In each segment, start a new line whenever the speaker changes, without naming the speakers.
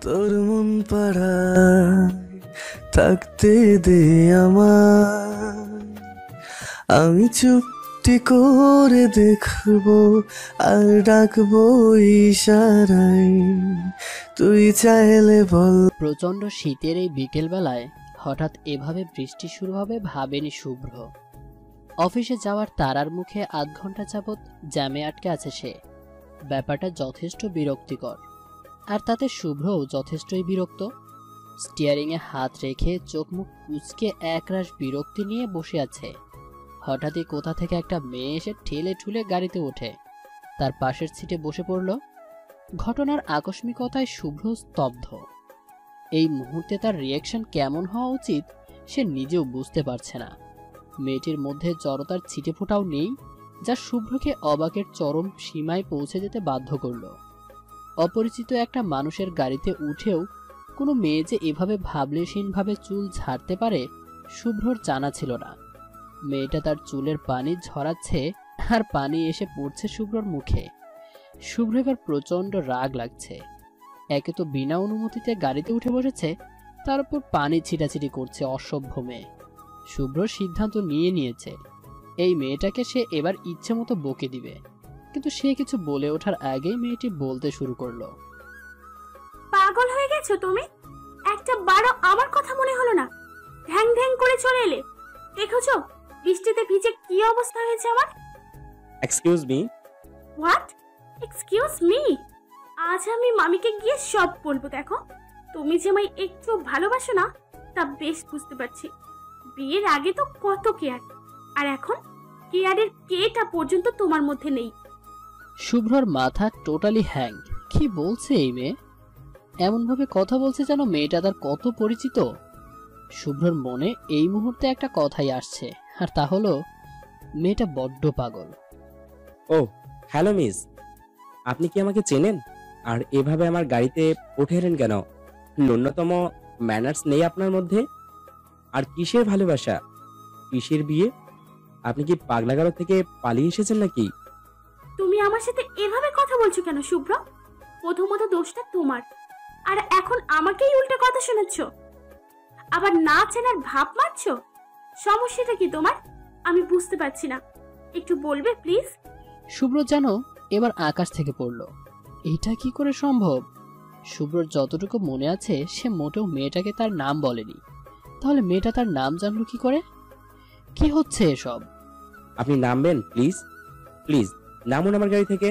তোর মন পাড়ায় থাকতে দে আমার, আমি চুপটি করে দেখবো আর ডাকবো ইশারায়, তুই চাইলে বল।
প্রচণ্ড শীতের এই বিকেলবেলায় হঠাৎ এভাবে বৃষ্টি শুরু হবে ভাবেনি শুভ্র। অফিসে যাওয়ার তারার মুখে আধ ঘন্টা যাবৎ জ্যামে আটকে আছে সে। ব্যাপারটা যথেষ্ট বিরক্তিকর, আর তাতে শুভ্রও যথেষ্টই বিরক্ত। স্টিয়ারিংয়ে হাত রেখে চোখ মুখ কুঁচকে একরাশ বিরক্তি নিয়ে বসে আছে। হঠাৎই কোথা থেকে একটা মেয়ে এসে ঠেলে ঠুলে গাড়িতে ওঠে, তার পাশের সিটে বসে পড়ল। ঘটনার আকস্মিকতায় শুভ্র স্তব্ধ। এই মুহূর্তে তার রিয়াকশন কেমন হওয়া উচিত সে নিজেও বুঝতে পারছে না। মেয়েটির মধ্যে জড়তার ছিটে ফোঁটাও নেই, যা শুভ্রকে অবাকের চরম সীমায় পৌঁছে যেতে বাধ্য করল। অপরিচিত একটা মানুষের গাড়িতে উঠেও কোনো মেয়ে যে এভাবে ভাবলেশীনভাবে চুল ঝাড়তে পারে শুভ্রর জানা ছিল না। মেয়েটা তার চুলের পানি ঝরাচ্ছে, আর পানি এসে পড়ছে শুভ্রর মুখে। শুভ্র এবার প্রচণ্ড রাগ লাগছে। একে তো বিনা অনুমতিতে গাড়িতে উঠে বসেছে, তার উপর পানি ছিটাছিটি করছে অসভ্য মেয়ে। শুভ্র সিদ্ধান্ত নিয়ে নিয়েছে এই মেয়েটাকে সে এবার ইচ্ছে মতো বকে দিবে। কিন্তু সে কিছু বলে ওঠার আগেই মেয়েটি বলতে শুরু করলো,
পাগল হয়ে গেছো তুমি? একটা বারো আমার কথা মনে হলো না? ঢ্যাং ঢ্যাং করে চলে এলে। দেখেছো বৃষ্টিতে ভিজে কি অবস্থা হয়েছে আমার?
Excuse me.
What? Excuse me? আজ আমি মামিকে গিয়ে সব বলবো। দেখো তুমি যে আমায় একটু ভালোবাসো না তা বেশ বুঝতে পারছি। বিয়ের আগে তো কত কেয়ার, আর এখন কেয়ারের কেটা পর্যন্ত তোমার মধ্যে নেই।
শুভ্রর মাথা টোটালি হ্যাং। কি বলছে এই মেয়ে? এমনভাবে কথা বলছে যেন মেয়েটা তার কত পরিচিত। শুভ্রর মনে এই মুহূর্তে একটা কথাই আসছে, আর তা হলো মেয়েটা বড্ড পাগল।
ও হ্যালো মিস, আপনি কি আমাকে চেনেন? আর এভাবে আমার গাড়িতে উঠে এলেন কেন? ন্যূনতম ম্যানার্স নেই আপনার মধ্যে? আর কিসের ভালোবাসা, কিসের বিয়ে? আপনি কি পাগলাগারো থেকে পালিয়ে এসেছেন নাকি?
তুমি আমার সাথে এভাবে কথা বলছো কেন শুভ্র? প্রথমত দোষটা তোমার, আর এখন আমাকেই উল্টে কথা শোনাচ্ছ, আবার না চেনার ভাব মারছো। সমস্যাটা কি তোমার? আমি বুঝতে পারছি না, একটু বলবে প্লিজ?
শুভ্র যেন এবার আকাশ থেকে পড়ল। এটা কি করে সম্ভব? শুভ্রর যতটুকু মনে আছে সে মোটেও মেয়েটাকে তার নাম বলেনি। তাহলে মেয়েটা তার নাম জানলো কি করে? কি হচ্ছে এসব?
আপনি নামবেন প্লিজ, প্লিজ নামুন আমার গাড়ি থেকে।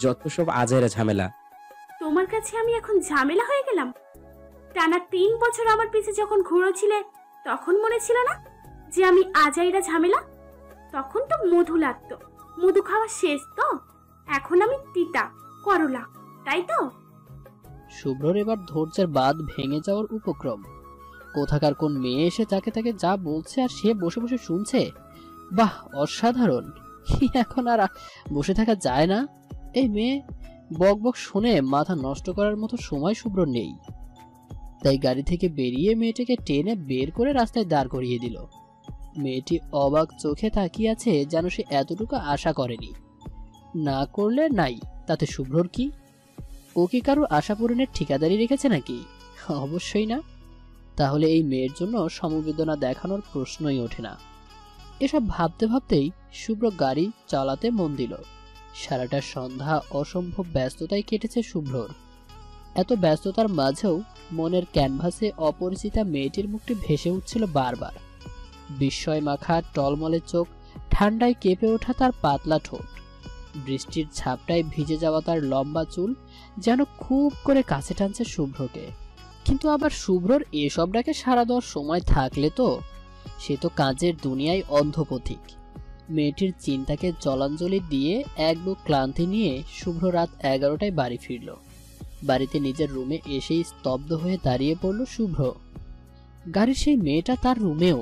যত সব আজাইরা ঝামেলা।
তোমার কাছে আমি এখন ঝামেলা হয়ে গেলাম? টানা 3 বছর আমার পিছে যখন ঘুরোছিলে তখন মনে ছিল না যে আমি আজাইরা ঝামেলা? তখন তো মধু লাগতো, মধু খাওয়া শেষ তো। এখন আমি তিতা করলা, তাই তো?
শুভ্রর এবার ধৈর্যের বাঁধ ভেঙে যাওয়ার উপক্রম। কোথাকার কোন মেয়ে এসে তাকে তাকে যা বলছে আর সে বসে বসে শুনছে। বাহ, অসাধারণ! কি এখন আর বসে থাকা যায় না? এই মেয়ে বক বক শুনে মাথা নষ্ট করার মতো সময় শুভ্র নেই। তাই গাড়ি থেকে বেরিয়ে মেয়েটাকে টেনে বের করে রাস্তায় দাঁড় করিয়ে দিল। মেয়েটি অবাক চোখে তাকিয়ে আছে, যেন সে এতটুকু আশা করেনি। না করলে নাই, তাতে শুভ্রর কি? ও কি কারো আশা পূরণের ঠিকাদারি রেখেছে নাকি? অবশ্যই না। তাহলে এই মেয়ের জন্য সমবেদনা দেখানোর প্রশ্নই ওঠে না। এসব ভাবতে ভাবতেই শুভ্র গাড়ি চালাতে মন দিল। সারাটা সন্ধ্যা অসম্ভব ব্যস্ততায় কেটেছে শুভ্রর। এত ব্যস্ততার মাঝেও মনের ক্যানভাসে অপরিচিতা মেয়েটির মুখটি ভেসে উঠছিল বারবার। বিস্ময় মাখা টলমলে চোখ, ঠান্ডায় কেঁপে ওঠা তার পাতলা ঠোঁট, বৃষ্টির ছাপটায় ভিজে যাওয়া তার লম্বা চুল যেন খুব করে কাছে টানছে শুভ্রকে। কিন্তু আবার শুভ্রর এসব ডাকে সাড়া দেওয়ার সময় থাকলে তো সে তো কাজের দুনিয়ায় অন্ধপথিক। মেয়েটির চিন্তাকে জলাঞ্জলি দিয়ে এক বুক ক্লান্তি নিয়ে শুভ্র রাত 11টায় বাড়ি ফিরল। বাড়িতে নিজের রুমে এসেই স্তব্ধ হয়ে দাঁড়িয়ে পড়ল শুভ্র। গাড়ির সেই মেয়েটা তার রুমেও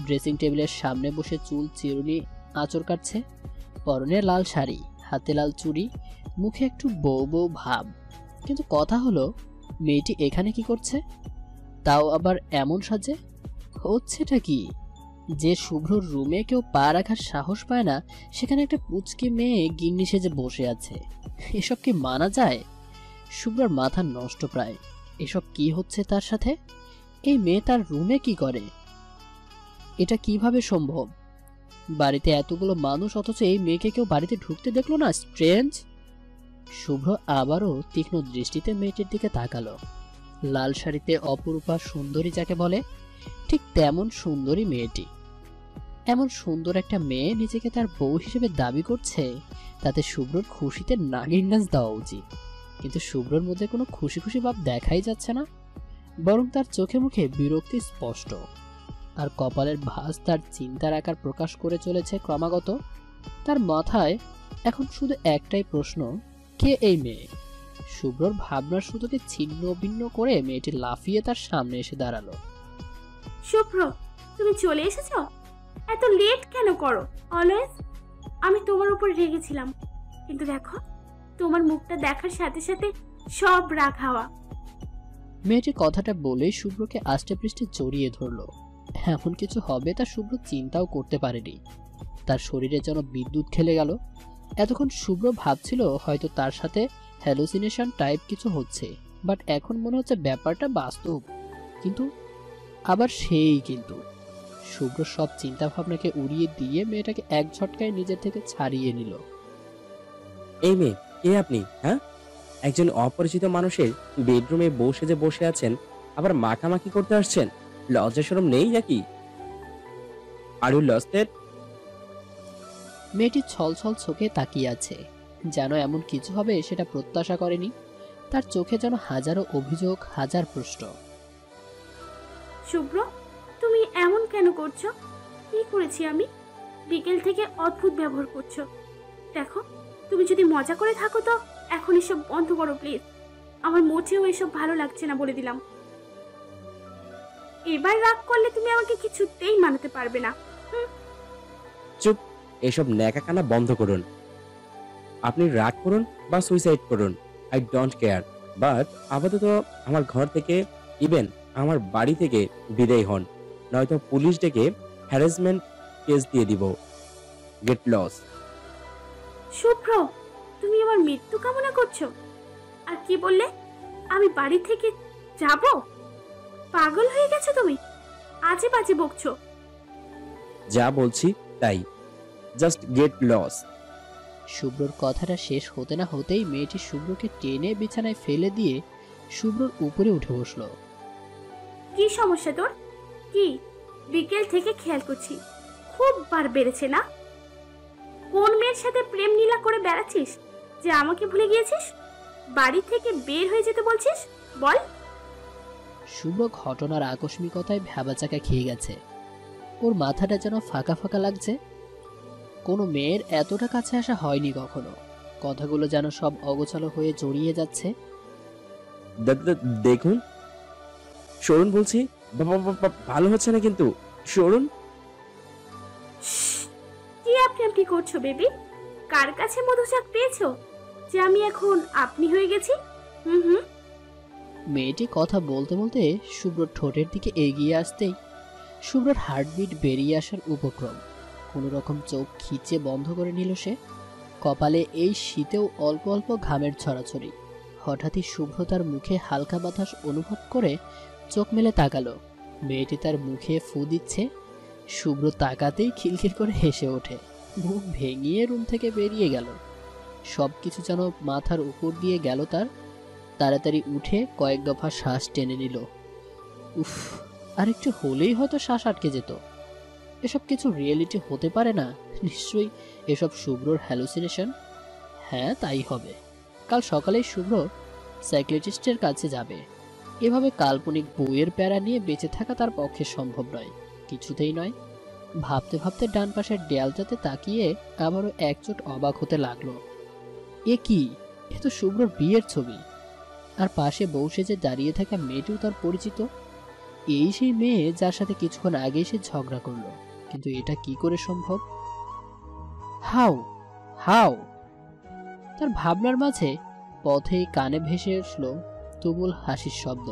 ড্রেসিং টেবিলের সামনে বসে চুল চিরুনি আঁচড় কাটছে। পরনে লাল শাড়ি, হাতে লাল চুড়ি, মুখে একটু বউ বউ ভাব। কিন্তু কথা হলো, মেয়েটি এখানে কি করছে? তাও আবার এমন সাজে? হচ্ছেটা কি যে শুভ্রর রুমে কেউ পা রাখার সাহস পায় না, সেখানে একটা পুচকে মেয়ে গিন্নি সেজে বসে আছে? এসব কি মানা যায়? শুভ্রর মাথা নষ্ট প্রায়। এসব কি হচ্ছে তার সাথে? এই মেয়ে তার রুমে কি করে? এটা কিভাবে সম্ভব? বাড়িতে এতগুলো মানুষ অথচ এই মেয়েকে কেউ বাড়িতে ঢুকতে দেখলো না। স্ট্রেঞ্জ। শুভ্র আবারও তীক্ষ্ণ দৃষ্টিতে মেয়েটির দিকে তাকালো। লাল শাড়িতে অপরূপা সুন্দরী যাকে বলে, ঠিক তেমন সুন্দরী মেয়েটি। এমন সুন্দর একটা মেয়ে নিজেকে তার বউ হিসেবে দাবি করছে, তাতে শুভ্রর খুশিতে নাগিন নাচ দেওয়া উচিত। কিন্তু শুভ্রর মধ্যে কোনো খুশি খুশি ভাব দেখাই যাচ্ছে না, বরং তার চোখে মুখে বিরক্তি স্পষ্ট। আর কপালের ভাঁজ তার চিন্তার আকার প্রকাশ করে চলেছে ক্রমাগত। তার মাথায় এখন শুধু একটাই প্রশ্ন, কে এই মেয়ে? শুভ্রর ভাবনার সুতোকে ছিন্ন ভিন্ন করে মেয়েটি লাফিয়ে তার সামনে এসে দাঁড়ালো।
শুভ্র, তুমি চলে এসেছো? এত লেট কেন করো অলওয়েজ? আমি তোমার উপর রেগেছিলাম, কিন্তু দেখো তোমার মুখটা দেখার সাথে সাথে সব রাগ হাওয়া।
মেয়েটি কথাটা বলেই শুভ্রকে আষ্টে পৃষ্ঠে জড়িয়ে ধরলো। এমন কিছু হবে তা শুভ্র চিন্তাও করতে পারেনি। তার শরীরে যেন বিদ্যুৎ খেলে গেল। এতক্ষণ শুভ্র ভাবছিল হয়তো তার সাথে হ্যালুসিনেশন টাইপ কিছু হচ্ছে, বাট এখন মনে হচ্ছে ব্যাপারটা বাস্তব। কিন্তু আবার সেই কিন্তু শুভ্র সব চিন্তা ভাবনাকে উড়িয়ে দিয়ে মেয়েটাকে এক ঝটকায় নিজের থেকে ছাড়িয়ে নিল।
এই মেয়ে, কে আপনি? হ্যাঁ, একজন অপরিচিত মানুষের বেডরুমে বসে আছেন, আবার মাখামাখি করতে আসছেন। লজ্জা শরম নেই নাকি? Are you losted?
মেয়েটি ছলছল চোখে তাকিয়ে আছে, যেন এমন কিছু হবে সেটা প্রত্যাশা করেনি। তার চোখে যেন হাজারো অভিযোগ, হাজার প্রশ্ন।
শুভ্র, তুমি এমন কেন করছো? কি করেছি আমি? বিকেল থেকে অদ্ভুত ব্যবহার করছো। দেখো, তুমি যদি মজা করে থাকো তো এখন এসব বন্ধ করো প্লিজ। আমার মোটেও এসব ভালো লাগছে না বলে দিলাম। এবার রাগ করলে তুমি আমাকে কিছুতেই মানাতে পারবে না।
চুপ, এসব ন্যাকাকানা বন্ধ করুন। আপনি রাগ করুন বা সুইসাইড করুন, আই ডোন্ট কেয়ার, বাট আপাতত আমার ঘর থেকে, ইভেন আমার বাড়ি থেকে বিদায় হন, নয়তো পুলিশ ডেকে হ্যারাসমেন্ট কেস দিয়ে দিব। Get lost.
শুভ্র, তুমি আমার মৃত্যু কামনা করছো? আর কি বললে? আমি বাড়ি থেকে যাব? পাগল হয়ে গেছো তুমি? আজে বাজে বকছো।
যা বলছি তাই, জাস্ট গেট লস।
শুভ্রর কথাটা শেষ হতে না হতেই মেয়েটি শুভ্রকে টেনে বিছানায় ফেলে দিয়ে শুভ্রর উপরে উঠে বসলো।
কি সমস্যা তোর? কি? বিকেল থেকে খেয়াল করছি খুব বার বেড়েছে না? কোন মেয়ের সাথে প্রেম নীলা করে বেড়াচ্ছিস যে আমাকে ভুলে গিয়েছিস? বাড়ি থেকে বের হয়ে যেতে বলছিস? বল।
শুভ্র ঘটনার আকস্মিকতায় ভ্যাবাচাকা খেয়ে গেছে। ওর মাথাটা যেন ফাঁকা ফাঁকা লাগছে। কোনো মেয়ের এতটা কাছে আসা হয়নি কখনো। কথাগুলো যেন সব অগোছালো হয়ে জড়িয়ে যাচ্ছে।
দেখুন, সরুন বলছি। ভালো হচ্ছে না কিন্তু, সরুন।
কি আপনি করছো বেবি? কার কাছে মধুচাক পেয়েছো যে আমি এখন আপনি হয়ে গেছি? হুম।
মেয়েটি কথা বলতে বলতে শুভ্রর ঠোঁটের দিকে এগিয়ে আসতেই শুভ্রর হার্টবিট বেরিয়ে আসার উপক্রম। কোনো রকম চোখ খিচে বন্ধ করে নিল সে। কপালে এই শীতেও অল্প অল্প ঘামের ছড়াছড়ি। হঠাৎই শুভ্র তার মুখে হালকা বাতাস অনুভব করে চোখ মেলে তাকালো। মেয়েটি তার মুখে ফু দিচ্ছে। শুভ্র তাকাতেই খিলখিল করে হেসে ওঠে, মুখ ভেঙিয়ে রুম থেকে বেরিয়ে গেল। সবকিছু যেন মাথার উপর দিয়ে গেল তার। তাড়াতাড়ি উঠে কয়েক দফা শ্বাস টেনে নিল। উফ, আরেকটু হলেই হয়তো শ্বাস আটকে যেত। এসব কিছু রিয়েলিটি হতে পারে না। নিশ্চয়ই এসব শুভ্রর হ্যালুসিনেশন। হ্যাঁ, তাই হবে। কাল সকালেই শুভ্র সাইকিয়াট্রিস্টের কাছে যাবে। এভাবে কাল্পনিক বইয়ের প্যারা নিয়ে বেঁচে থাকা তার পক্ষে সম্ভব নয়, কিছুতেই নয়। ভাবতে ভাবতে ডান পাশের দেয়ালটাতে তাকিয়ে আবারও একচোট অবাক হতে লাগলো। এ কি? এ তো শুভ্রর বিয়ের ছবি। আর পাশে বউ সেজে দাঁড়িয়ে থাকা মেয়েটিও তার পরিচিত। এই সেই মেয়ে যার সাথে কিছুক্ষণ আগে সে ঝগড়া করলো। কিন্তু এটা কি করে সম্ভব? হাউ হাউ তার ভাবনার মাঝে পথেই কানে ভেসে উঠল তুমুল হাসির শব্দ।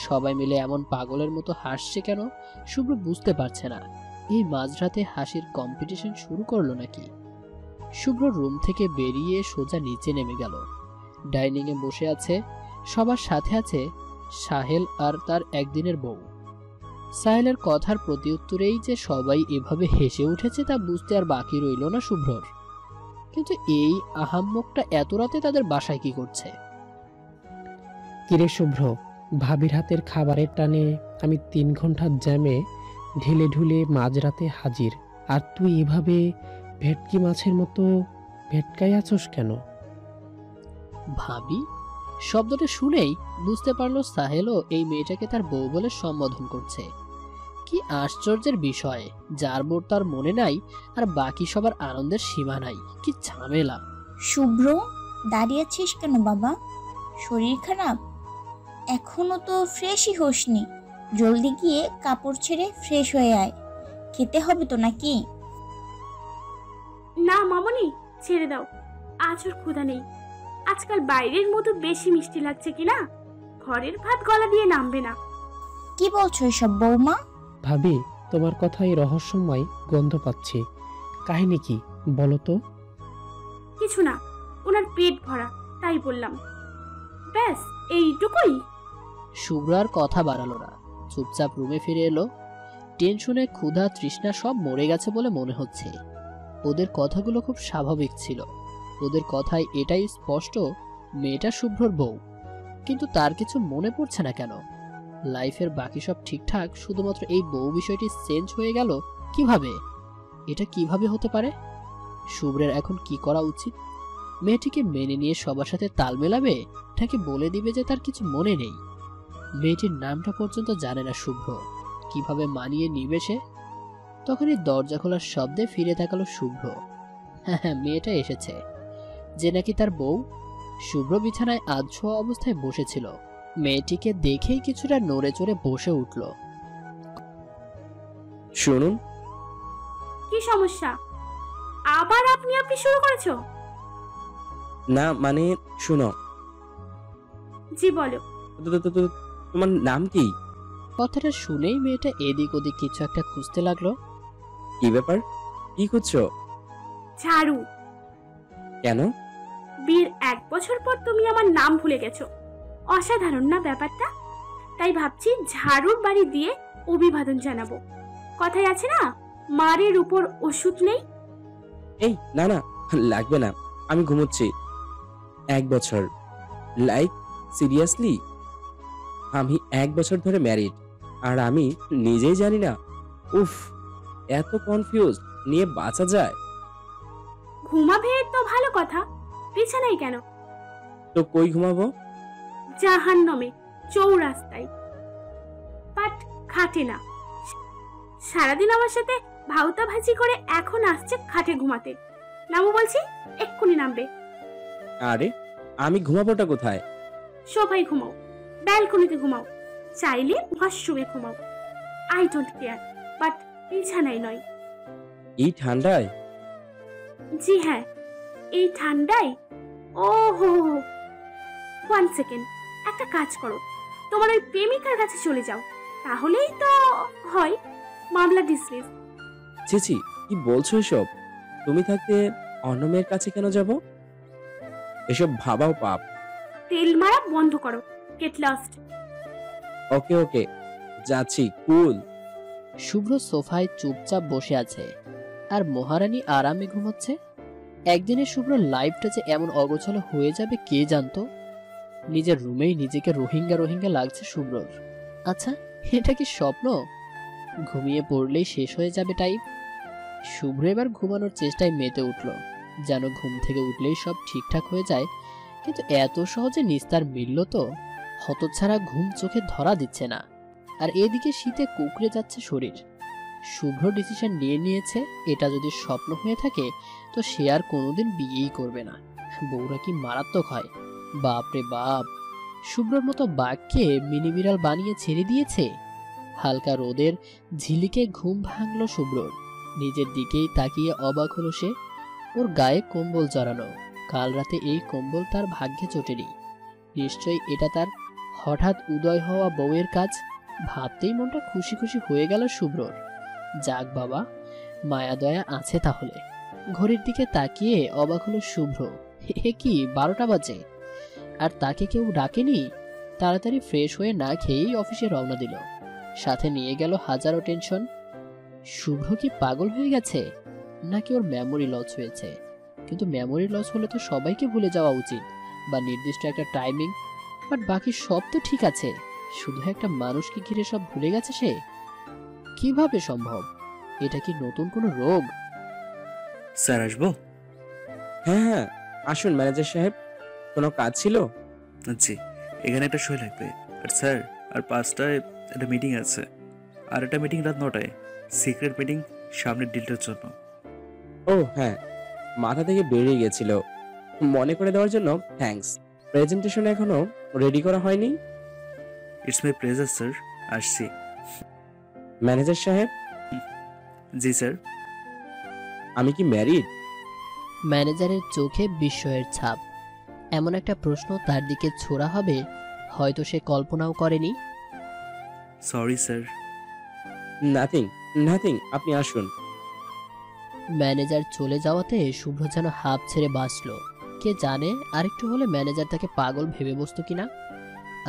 সবাই মিলে এমন পাগলের মতো হাসছে কেন শুভ্র বুঝতে পারছে না। এই মাঝরাতে হাসির কম্পিটিশন শুরু করলো নাকি? শুভ্র রুম থেকে বেরিয়ে সোজা নিচে নেমে গেল। ডাইনিং এ বসে আছে, সবার সাথে আছে সাহেল আর তার একদিনের বউ। সাহেলের কথার প্রতিউত্তরেই যে সবাই এভাবে হেসে উঠেছে তা বুঝতে আর বাকি রইল না শুভ্রর। কিন্তু এই আহাম্মকটা এত রাতে তাদের বাসায় কি করছে?
কিরে শুভ্র, ভাবির হাতের খাবারের টানে আমি 3 ঘন্টার জ্যামে ঢিলে ঢুলে মাঝরাতে হাজির, আর তুই এভাবে ভেটকি মাছের মতো ভেটকাই আছোস কেন?
ভাবি শব্দটা শুনেই বুঝতে পারলো সাহেলও এই মেয়েটাকে তার বউ বলে সম্বোধন করছে। কি আশ্চর্যের বিষয়, যার বোর তার মনে নাই আর বাকি সবার আনন্দের সীমা নাই। কি ঝামেলা!
শুভ্র, দাঁড়িয়ে আছিস কেন বাবা? শরীর খারাপ? এখনো তো ফ্রেশই হোসনি। জলদি গিয়ে কাপড় ছেড়ে ফ্রেশ হয়ে আয়, খেতে হবে তো নাকি?
না মামনি, ছেড়ে দাও, আজ ওর ক্ষুধা নেই। আজকাল বাইরের মতো বেশি মিষ্টি লাগছে কিনা, ঘরের ভাত গলা দিয়ে নামবে না।
কি বলছো এসব বৌমা?
ভাবি, তোমার কথাই রহস্যময় গন্ধ পাচ্ছি। কাহিনী কি বলো তো?
কিছু না, ওনার পেট ভরা, তাই বললাম, ব্যাস এইটুকুই।
শুভ্র আর কথা বাড়ালো না, চুপচাপ রুমে ফিরে এলো। টেনশনে ক্ষুধা তৃষ্ণা সব মরে গেছে বলে মনে হচ্ছে। ওদের কথাগুলো খুব স্বাভাবিক ছিল, ওদের কথায় এটাই স্পষ্ট মেয়েটা শুভ্রর বউ। কিন্তু তার কিছু মনে পড়ছে না কেন? লাইফের বাকি সব ঠিকঠাক, শুধুমাত্র এই বউ বিষয়টি চেঞ্জ হয়ে গেল কিভাবে? এটা কিভাবে হতে পারে? শুভ্রের এখন কি করা উচিত? মেয়েটিকে মেনে নিয়ে সবার সাথে তাল মেলাবে, নাকি বলে দিবে যে তার কিছু মনে নেই? মেয়েটির নামটা পর্যন্ত জানে না শুভ্র, কিভাবে মানিয়ে নিবে সে? তখনই দরজা খোলার শব্দে ফিরে তাকালো শুভ্র। হ্যাঁ, মেয়েটা এসেছে, যে নাকি তার বউ। শুভ্র বিছানায় আধশোয়া অবস্থায় বসেছিল। মেয়েটিকে দেখেই কিছুটা নড়ে চড়ে বসে উঠল।
শুনুন।
কি সমস্যা? আবার আপনি আপনি শুরু করেছো?
না মানে শুনো।
জি বলো।
তোমার নাম কি?
কথাটা শুনেই মেয়েটা এদিক ওদিক কিছু একটা খুঁজতে লাগলো।
কি ব্যাপার, কি খুঁজছো?
ঝাড়ু।
কেন?
বিয়ের 1 বছর পর তুমি আমার নাম ভুলে গেছো। অসাধারণ না ব্যাপারটা? তাই ভাবছি ঝাড়ুর বাড়ি দিয়ে অভিবাদন জানাবো। কথায় আছে না, মারের উপর ওষুধ নেই।
এই না না, লাগবে না, আমি ঘুমোচ্ছি। 1 বছর? Like seriously? আমি 1 বছর ধরে ম্যারিড, আর আমি নিজেই জানি না। উফ, এত কনফিউজ নিয়ে বাঁচা যায়?
ঘুমাবে তো ভালো কথা, বিছানায় কেন?
তো কই ঘুমাবো?
জাহান্নামে, চৌরাস্তায়। বাট খাটে না। সারাদিন আমার সাথে ভাউতা ভাজি করে এখন আসছে খাটে ঘুমাতে। নামো বলছি, এক্ষুনি নামবে।
আরে আমি ঘুমাবোটা কোথায়?
সোফায় ঘুমাও, ব্যালকনিতে ঘুমাও, চাইলে ওয়াশরুমে ঘুমাও। আই ডোন্ট কেয়ার, বাট বিছানায় নয়।
এই ঠান্ডায়?
জি হ্যাঁ, এই ঠান্ডায়। ও হো, 1 সেকেন্ড, একটা কাজ করো, তোমার ওই প্রেমিকার কাছে চলে যাও, তাহলেই তো হয় মামলা ডিসমিস।
চেচি, কি বলছো এসব? তুমি থাকতে অন্য মেয়ের কাছে কেন যাব? এসব ভাবাও পাপ।
তেল মারা বন্ধ করো, গেট লস্ট।
ওকে ওকে, যাচ্ছি, কুল।
শুভ্র সোফায় চুপচাপ বসে আছে, আর মহারানী আরামে ঘুমাচ্ছে। একদিনে শুভ্র লাইফটা যে এমন অগোছালো হয়ে যাবে কে জানতো। নিজের রুমেই নিজেকে রোহিঙ্গা রোহিঙ্গা লাগছে শুভ্রর। আচ্ছা, এটা কি স্বপ্ন? ঘুমিয়ে পড়লেই শেষ হয়ে যাবে টাইপ। শুভ্র এবার ঘুমানোর চেষ্টায় মেতে উঠল, যেন ঘুম থেকে উঠলেই সব ঠিকঠাক হয়ে যায়। কিন্তু এত সহজে নিস্তার মিলল তো? হতচ্ছাড়া ঘুম চোখে ধরা দিচ্ছে না, আর এদিকে শীতে কুকড়ে যাচ্ছে শরীর। শুভ্র ডিসিশন নিয়ে নিয়েছে, এটা যদি স্বপ্ন হয়ে থাকে তো সে আর কোনোদিন বিয়েই করবে না। বউরা কি মারাত্মক হয়! বাপরে বাপ, শুভ্রর মতো বাঘকে মিনি বিড়াল বানিয়ে ছেড়ে দিয়েছে। হালকা রোদের ঝিলিকে ঘুম ভাঙল শুভ্রর। নিজের দিকেই তাকিয়ে অবাক হলো সে। ওর গায়ে কম্বল জড়ানো, কাল রাতে এই কম্বল তার ভাগ্যে চটেনি। নিশ্চয়ই এটা তার হঠাৎ উদয় হওয়া বউয়ের কাজ। ভাবতেই মনটা খুশি খুশি হয়ে গেল শুভ্রর। যাক বাবা, মায়া দয়া আছে তাহলে। ঘড়ির দিকে তাকিয়ে অবাক হলো শুভ্র। এ কি 12টা বাজে, আর তাকে কেউ ডাকেনি? তাড়াতাড়ি ফ্রেশ হয়ে না খেয়েই অফিসে রওনা দিল। সাথে নিয়ে গেল হাজারো টেনশন। শুভ্র কি পাগল হয়ে গেছে, নাকি ওর মেমোরি লস হয়েছে? কিন্তু মেমোরি লস হলে তো সবাইকে ভুলে যাওয়া উচিত, বা নির্দিষ্ট একটা টাইমিং। বাট বাকি সব তো ঠিক আছে, শুধু একটা মানুষকে ঘিরে সব ভুলে গেছে সে। কিভাবে সম্ভব? এটা কি নতুন কোনো রোগ?
স্যার আসবো?
হ্যাঁ হ্যাঁ, আসুন ম্যানেজার সাহেব। কোনো কাজ ছিল?
জি, এখানে একটা সই লাগবে। আর স্যার, আর 5টায় একটা মিটিং আছে, আর একটা মিটিং রাত 9টায়, সিক্রেট মিটিং, সামনের ডিলটার জন্য।
ও হ্যাঁ, মাথা থেকে বেরিয়ে গেছিল। মনে করে দেওয়ার জন্য থ্যাঙ্কস। প্রেজেন্টেশন এখনো রেডি করা হয়নি?
ইটস মাই প্লেজার স্যার, আসছি।
ম্যানেজার সাহেব,
জি স্যার।
আমি কি ম্যারিড?
ম্যানেজারের চোখে বিস্ময়ের ছাপ। এমন একটা প্রশ্ন তার দিকে ছোড়া হবে হয়তো সে কল্পনাও করেনি।
Sorry sir.
নাথিং নাথিং, আপনি আসুন।
ম্যানেজার চলে যাওয়াতে শুভ্র যেন হাঁপ ছেড়ে বাঁচল। কে জানে আরেকটু হলে ম্যানেজার তাকে পাগল ভেবে বসতো কিনা।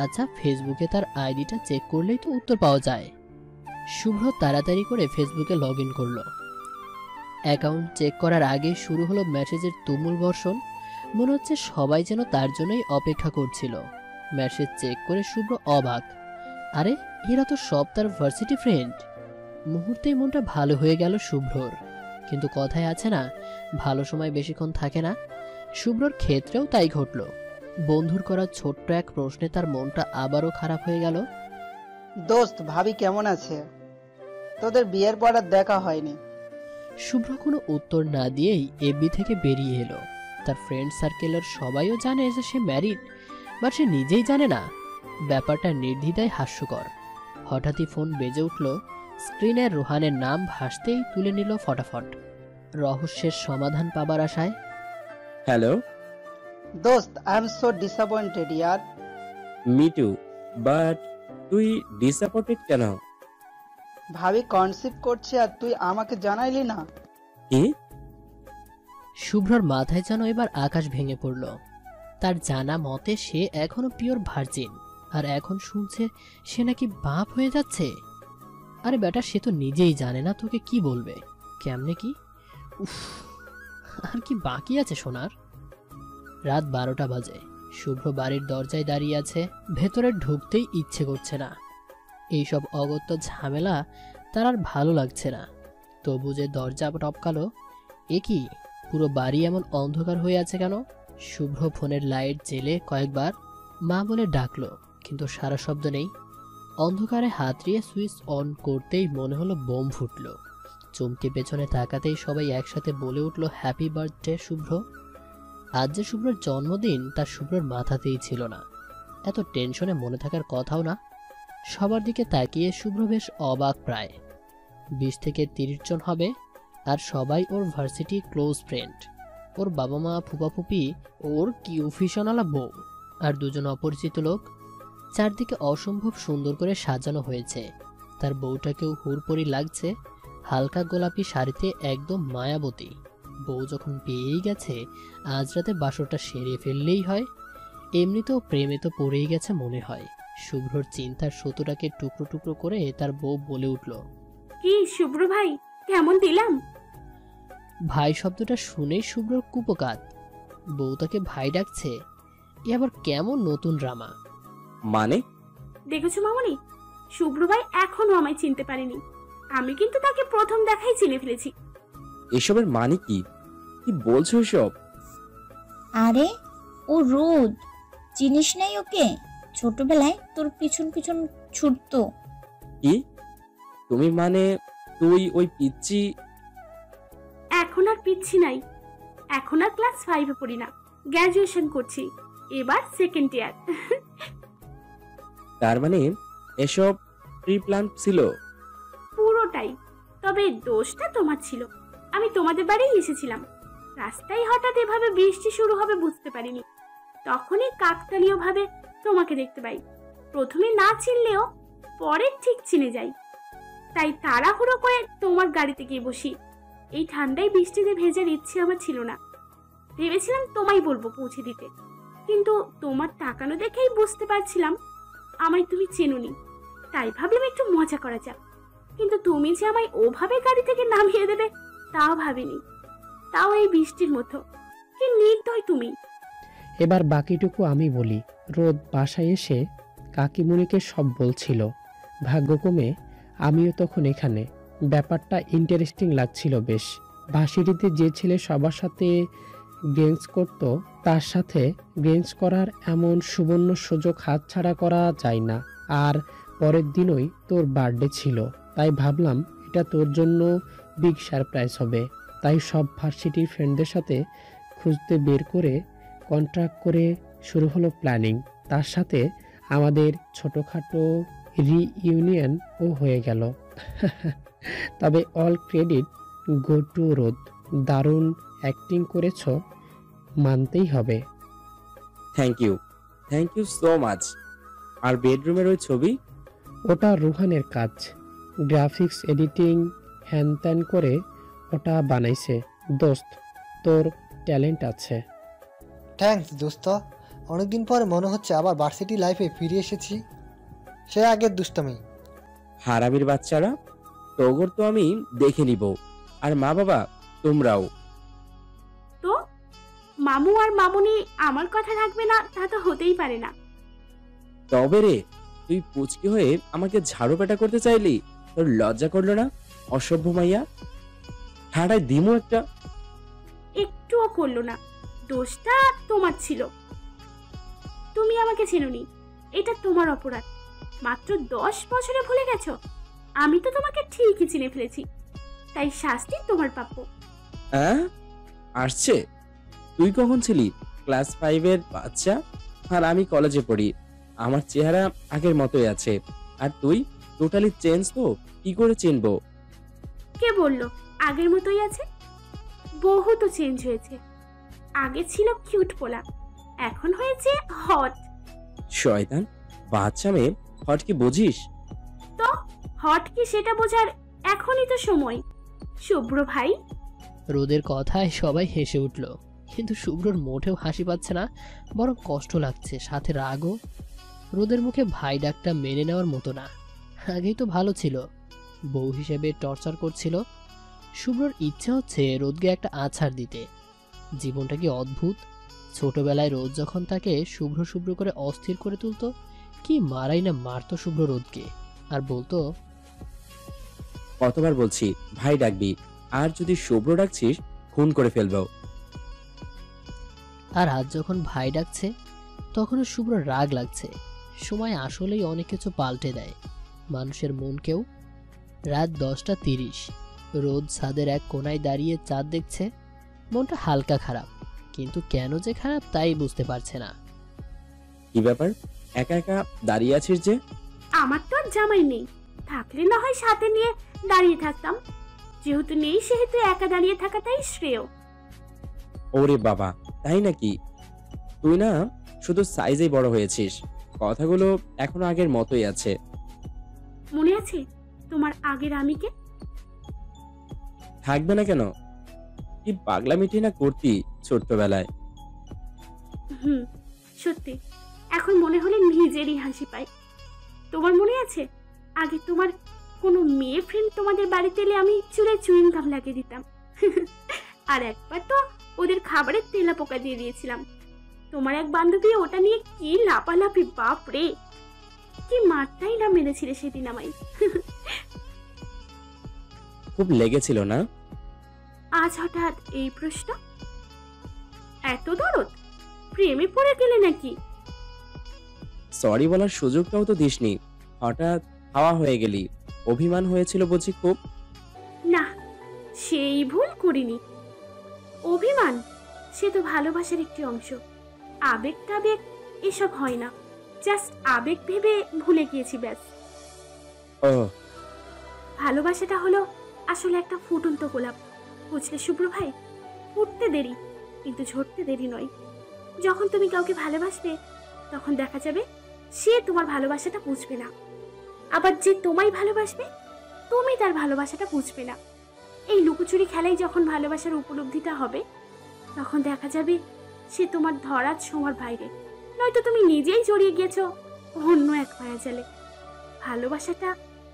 আচ্ছা, ফেসবুকে তার আইডিটা চেক করলেই তো উত্তর পাওয়া যায়। শুভ্র তাড়াতাড়ি করে ফেসবুকে লগ ইন করলো। অ্যাকাউন্ট চেক করার আগে শুরু হলো মেসেজের তুমুল বর্ষণ। মনে হচ্ছে সবাই যেন তার জন্যই অপেক্ষা করছিল। মেসেজ চেক করে শুভ্র অবাক, আরে এরা তো সব তার ভার্সিটি ফ্রেন্ড। মুহূর্তেই মনটা ভালো হয়ে গেল শুভ্রর। কিন্তু কথায় আছে না, ভালো সময় বেশিক্ষণ থাকে না। শুভ্রর ক্ষেত্রেও তাই ঘটল। বন্ধুর করা ছোট্ট এক প্রশ্নে তার মনটা আবারও খারাপ হয়ে গেল।
দোস্ত, ভাবি কেমন আছে? তোদের বিয়ের পর আর দেখা হয়নি।
শুভ্র কোনো উত্তর না দিয়েই এফবি থেকে বেরিয়ে এলো। তার ফ্রেন্ড সার্কেলের সবাইও জানে যে সে ম্যারিড, বাট সে নিজেই জানে না। ব্যাপারটা নির্দ্বিধায় হাস্যকর। হঠাৎই ফোন বেজে উঠল। স্ক্রিনে রোহানের নাম ভাসতেই তুলে নিল ফটাফট, রহস্যের সমাধান পাবার আশায়।
হ্যালো
দোস্ত, I am so disappointed year.
Me two, but তুই ডিসঅ্যাপয়েন্টেড কেন?
ভাবি কনসিভ করছে আর তুই আমাকে জানাইলি না।
কি?
শুভ্রর মাথায় যেন এবার আকাশ ভেঙে পড়ল। তার জানা মতে সে এখনো পিওর ভার্জিন, আর এখন শুনছে সে নাকি বাপ হয়ে যাচ্ছে। আরে বেটা, সে তো নিজেই জানে না তোকে কি বলবে, কেমনে কি। উফ, আর কি বাকি আছে সোনার। রাত 12টা বাজে। শুভ্র বাড়ির দরজায় দাঁড়িয়ে আছে। ভেতরে ঢুকতেই ইচ্ছে করছে না। এইসব অগত্যা ঝামেলা তার আর ভালো লাগছে না। তবু যে দরজা টপকালো, এ কি, পুরো বাড়ি এমন অন্ধকার হয়ে আছে কেন? শুভ্র ফোনের লাইট জেলে কয়েকবার মা বলে ডাকলো, কিন্তু সারা শব্দ নেই। অন্ধকারে হাতড়িয়ে সুইচ অন করতেই মনে হলো বোম ফুটলো। চমকে পেছনে তাকাতেই সবাই একসাথে বলে উঠলো, হ্যাপি বার্থডে শুভ্র। আজ যে শুভ্রর জন্মদিন তার শুভ্রর মাথাতেই ছিল না। এত টেনশনে মনে থাকার কথাও না। সবার দিকে তাকিয়ে শুভ্র বেশ অবাক। প্রায় 20 থেকে 30 জন হবে, আর সবাই ওর ভার্সিটি ক্লোজ ফ্রেন্ড। ওর বাবা মা, ফুপা ফুপি, ওর কিউফিশনালা বউ, আর 2 জন অপরিচিত লোক। চারদিকে অসম্ভব সুন্দর করে সাজানো হয়েছে। তার বউটাকেও হুড়পড়ি লাগছে, হালকা গোলাপি শাড়িতে, একদম মায়াবতী। বউ যখন পেয়েই গেছে, আজ রাতে বাসরটা সেরে ফেললেই হয়। এমনিতেও প্রেমে তো পড়েই গেছে মনে হয়। শুভ্রর চিন্তার সুতোটাকে টুকরো টুকরো করে তার বউ বলে উঠল,
কি শুভ্র ভাই, কেমন দিলাম?
ভাই শব্দটা শুনেই শুভ্রর কুপকাত। বউ তাকে ভাই ডাকছে, এ আবার কেমন নতুন ড্রামা।
মানে?
দেখেছো মামনি, শুভ্র ভাই এখনো আমায় চিনতে পারেনি। আমি কিন্তু তাকে প্রথম দেখাই চিনে ফেলেছি।
এসবের মানে কি? কি বলছো এসব?
আরে ও রোদ, চিনিস নাই ওকে? ছোটবেলায় তোর পিছন পিছন ছুটতো।
কি? তুমি মানে তুই ওই পিচ্চি?
এখন আর পিচ্ছি নাই, এখন আর ক্লাস 5-এ পড়ি না, গ্র্যাজুয়েশন করছি, এবার সেকেন্ড ইয়ার।
তার মানে এসব প্রি প্ল্যান ছিল?
পুরোটাই। তবে দোষটা তোমার ছিল। আমি তোমাদের বাড়িই এসেছিলাম, রাস্তায় হঠাৎ এভাবে বৃষ্টি শুরু হবে বুঝতে পারিনি। তখনই কাকতালীয় ভাবে তোমাকে দেখতে পাই। প্রথমে না চিনলেও পরে ঠিক চিনে যাই। তাই তাড়াহুড়ো করে তোমার গাড়িতে গিয়ে বসি। এই ঠান্ডায় বৃষ্টিতে ভেজার ইচ্ছে আমার ছিল না। ভেবেছিলাম তোমায় বলবো পৌঁছে দিতে, কিন্তু তোমার তাকানো দেখেই বুঝতে পারছিলাম আমায় তুমি চেনোনি, তাই ভাবলাম একটু মজা করা যাক। কিন্তু তুমি যে আমায় ওভাবে গাড়ি থেকে নামিয়ে দেবে তাও ভাবিনি, তাও এই বৃষ্টির মতো। কি নির্দয় তুমি।
এবার বাকিটুকু আমি বলি। রোদ বাসায় এসে কাকিমুনিকে সব বলছিল। ভাগ্যক্রমে আমিও তখন এখানে। ব্যাপারটা ইন্টারেস্টিং লাগছিল বেশ। ভার্সিটিতে যে ছেলে সবার সাথে গেমস করত, তার সাথে গেমস করার এমন সুবর্ণ সুযোগ হাতছাড়া করা যায় না। আর পরের দিনই তোর বার্থডে ছিল, তাই ভাবলাম এটা তোর জন্য বিগ সারপ্রাইজ হবে। তাই সব ভার্সিটির ফ্রেন্ডদের সাথে খুঁজতে বের করে কন্ট্রাক্ট করে শুরু হলো প্ল্যানিং। তার সাথে আমাদের ছোটোখাটো রিইউনিয়নও হয়ে গেল। তবে অল ক্রেডিট গো টু রোদ। দারুণ অ্যাক্টিং করেছ, মানতেই হবে।
Thank you so much. আর বেডরুমের ওই ছবি?
ওটা রুহানের কাজ। গ্রাফিক্স এডিটিং হ্যান ত্যান করে ওটা বানাইছে। দোস্ত, তোর ট্যালেন্ট আছে।
থ্যাঙ্কস দোস্ত। অনেকদিন পরে মনে হচ্ছে আবার ভার্সিটি লাইফে ফিরে এসেছি, সে আগের দুষ্টামি।
হারামির বাচ্চারা, তোগর তো আমি দেখে নিব। আর মা বাবা তোমরাও।
তো মামু আর মামুনি আমার কথা রাখবে না তা তো হতেই পারে না।
তবে রে, তুই পুচকি হয়ে আমাকে ঝাড়ু পেটা করতে চাইলি? তোর লজ্জা করলো না? অসভ্য মাইয়া, ঠাড়ায় দিমু একটা।
একটুও করলো না, দোষটা তোমার ছিল। তুমি আমাকে চেনোনি, এটা তোমার অপরাধ। মাত্র 10 বছরে ভুলে গেছো? আমি তো তোমাকে ঠিকই চিনে ফেলেছি, তাই শাস্তি তোমার প্রাপ্য।
হ্যাঁ আসছে? তুই কখন ছিলি? ক্লাস 5-এর বাচ্চা, আর আমি কলেজে পড়ি। আমার চেহারা আগের মতোই আছে, আর তুই টোটালি চেঞ্জ। তো কি করে চিনবো?
কে বললো আগের মতোই আছে? বহু তো চেঞ্জ হয়েছে। আগে ছিল কিউট পোলা, এখন হয়েছে হট।
শয়তান বাচ্চা মেয়ে, হট কি বুঝিস?
তো হট কি সেটা বোঝার এখনই তো সময়, শুভ্র ভাই।
রোদের কথায় সবাই হেসে উঠল, কিন্তু শুভ্রর মোটেও হাসি পাচ্ছে না, বরং কষ্ট লাগছে, সাথে রাগও। রোদের মুখে ভাই ডাকটা মেনে নেওয়ার মতো না। আগেই তো ভালো ছিল, বউ হিসেবে টর্চার করছিল। শুভ্রর ইচ্ছে হচ্ছে রোদকে একটা আছাড় দিতে। জীবনটা কি অদ্ভুত। ছোটবেলায় রোদ যখন তাকে শুভ্র শুভ্র করে অস্থির করে তুলতো, কি মারাই না মারতো শুভ্র রোদকে, আর বলতো
কতবার বলছি ভাই ডাকবি, আর যদি শুভ্র ডাকছিস খুন করে ফেলবো।
আর আজ যখন ভাই ডাকছে তখনও শুভ্র রাগ লাগছে। সময় আসলেই অনেক কিছু পাল্টে দেয় মানুষের মনকেও। রাত 10:30, রোদ ছাদের এক কোনায় দাঁড়িয়ে চাঁদ দেখছে। মনটা হালকা খারাপ, কিন্তু কেন যে খারাপ তাই বুঝতে পারছে না।
কি ব্যাপার, একা একা দাঁড়িয়ে আছিস যে?
আমার তো আর জামাই নেই, থাকলে না হয় সাথে নিয়ে দাঁড়িয়ে থাকতাম। যেহেতু নেই সেহেতু একা দাঁড়িয়ে থাকাটাই শ্রেয়।
ওরে বাবা, তাই নাকি? তুই না শুধু সাইজেই বড় হয়েছিস, কথাগুলো এখনো আগের মতোই আছে।
মনে আছে তোমার আগের আমিকে?
থাকবে না কেন? কি পাগলামিটি না করতি ছোট্টবেলায়।
সত্যি, এখন মনে হলে নিজেরই হাসি পায়। তোমার মনে আছে আগে তোমার কোনো মেয়ে ফ্রেন্ড তোমাদের বাড়িতে এলে আমি চুলে চুইং গাম লাগিয়ে দিতাম। আর একবার তো ওদের খাবারের তেলা পোকা দিয়ে দিয়েছিলাম। তোমার এক বান্ধবী ওটা নিয়ে কি লাপালাপি, বাপ রে, কি মারটাই না মেরেছিলে সেদিন আমায়।
খুব লেগেছিল না?
আজ হঠাৎ এই প্রশ্ন? এত দরদ? প্রেমে পড়ে গেলে নাকি?
সরি বলার সুযোগটাও তো দিসনি, হঠাৎ হাওয়া হয়ে গেলি। অভিমান হয়েছিল বুঝি খুব?
না, সেই ভুল করিনি। অভিমান সে তো ভালোবাসার একটি অংশ। আবেগ টাবেগ এসব হয় না, জাস্ট আবেগ ভেবে ভুলে গিয়েছি ব্যাস।
ও,
ভালোবাসাটা হলো আসলে একটা ফুটন্ত গোলাপ, বুঝলে শুভ্র ভাই? ফুটতে দেরি কিন্তু ঝরতে দেরি নয়। যখন তুমি কাউকে ভালোবাসবে তখন দেখা যাবে সে তোমার ভালোবাসাটা বুঝবে না, আবার যে তোমায় ভালোবাসবে তুমি তার ভালোবাসাটা বুঝবে না। এই লুকোচুরি খেলায় যখন ভালোবাসার উপলব্ধিটা হবে তখন দেখা যাবে সে তোমার ধরার ছোঁয়ার বাইরে, নয়তো তুমি নিজেই জড়িয়ে গিয়েছো অন্য এক মায়াজালে। ভালোবাসাটা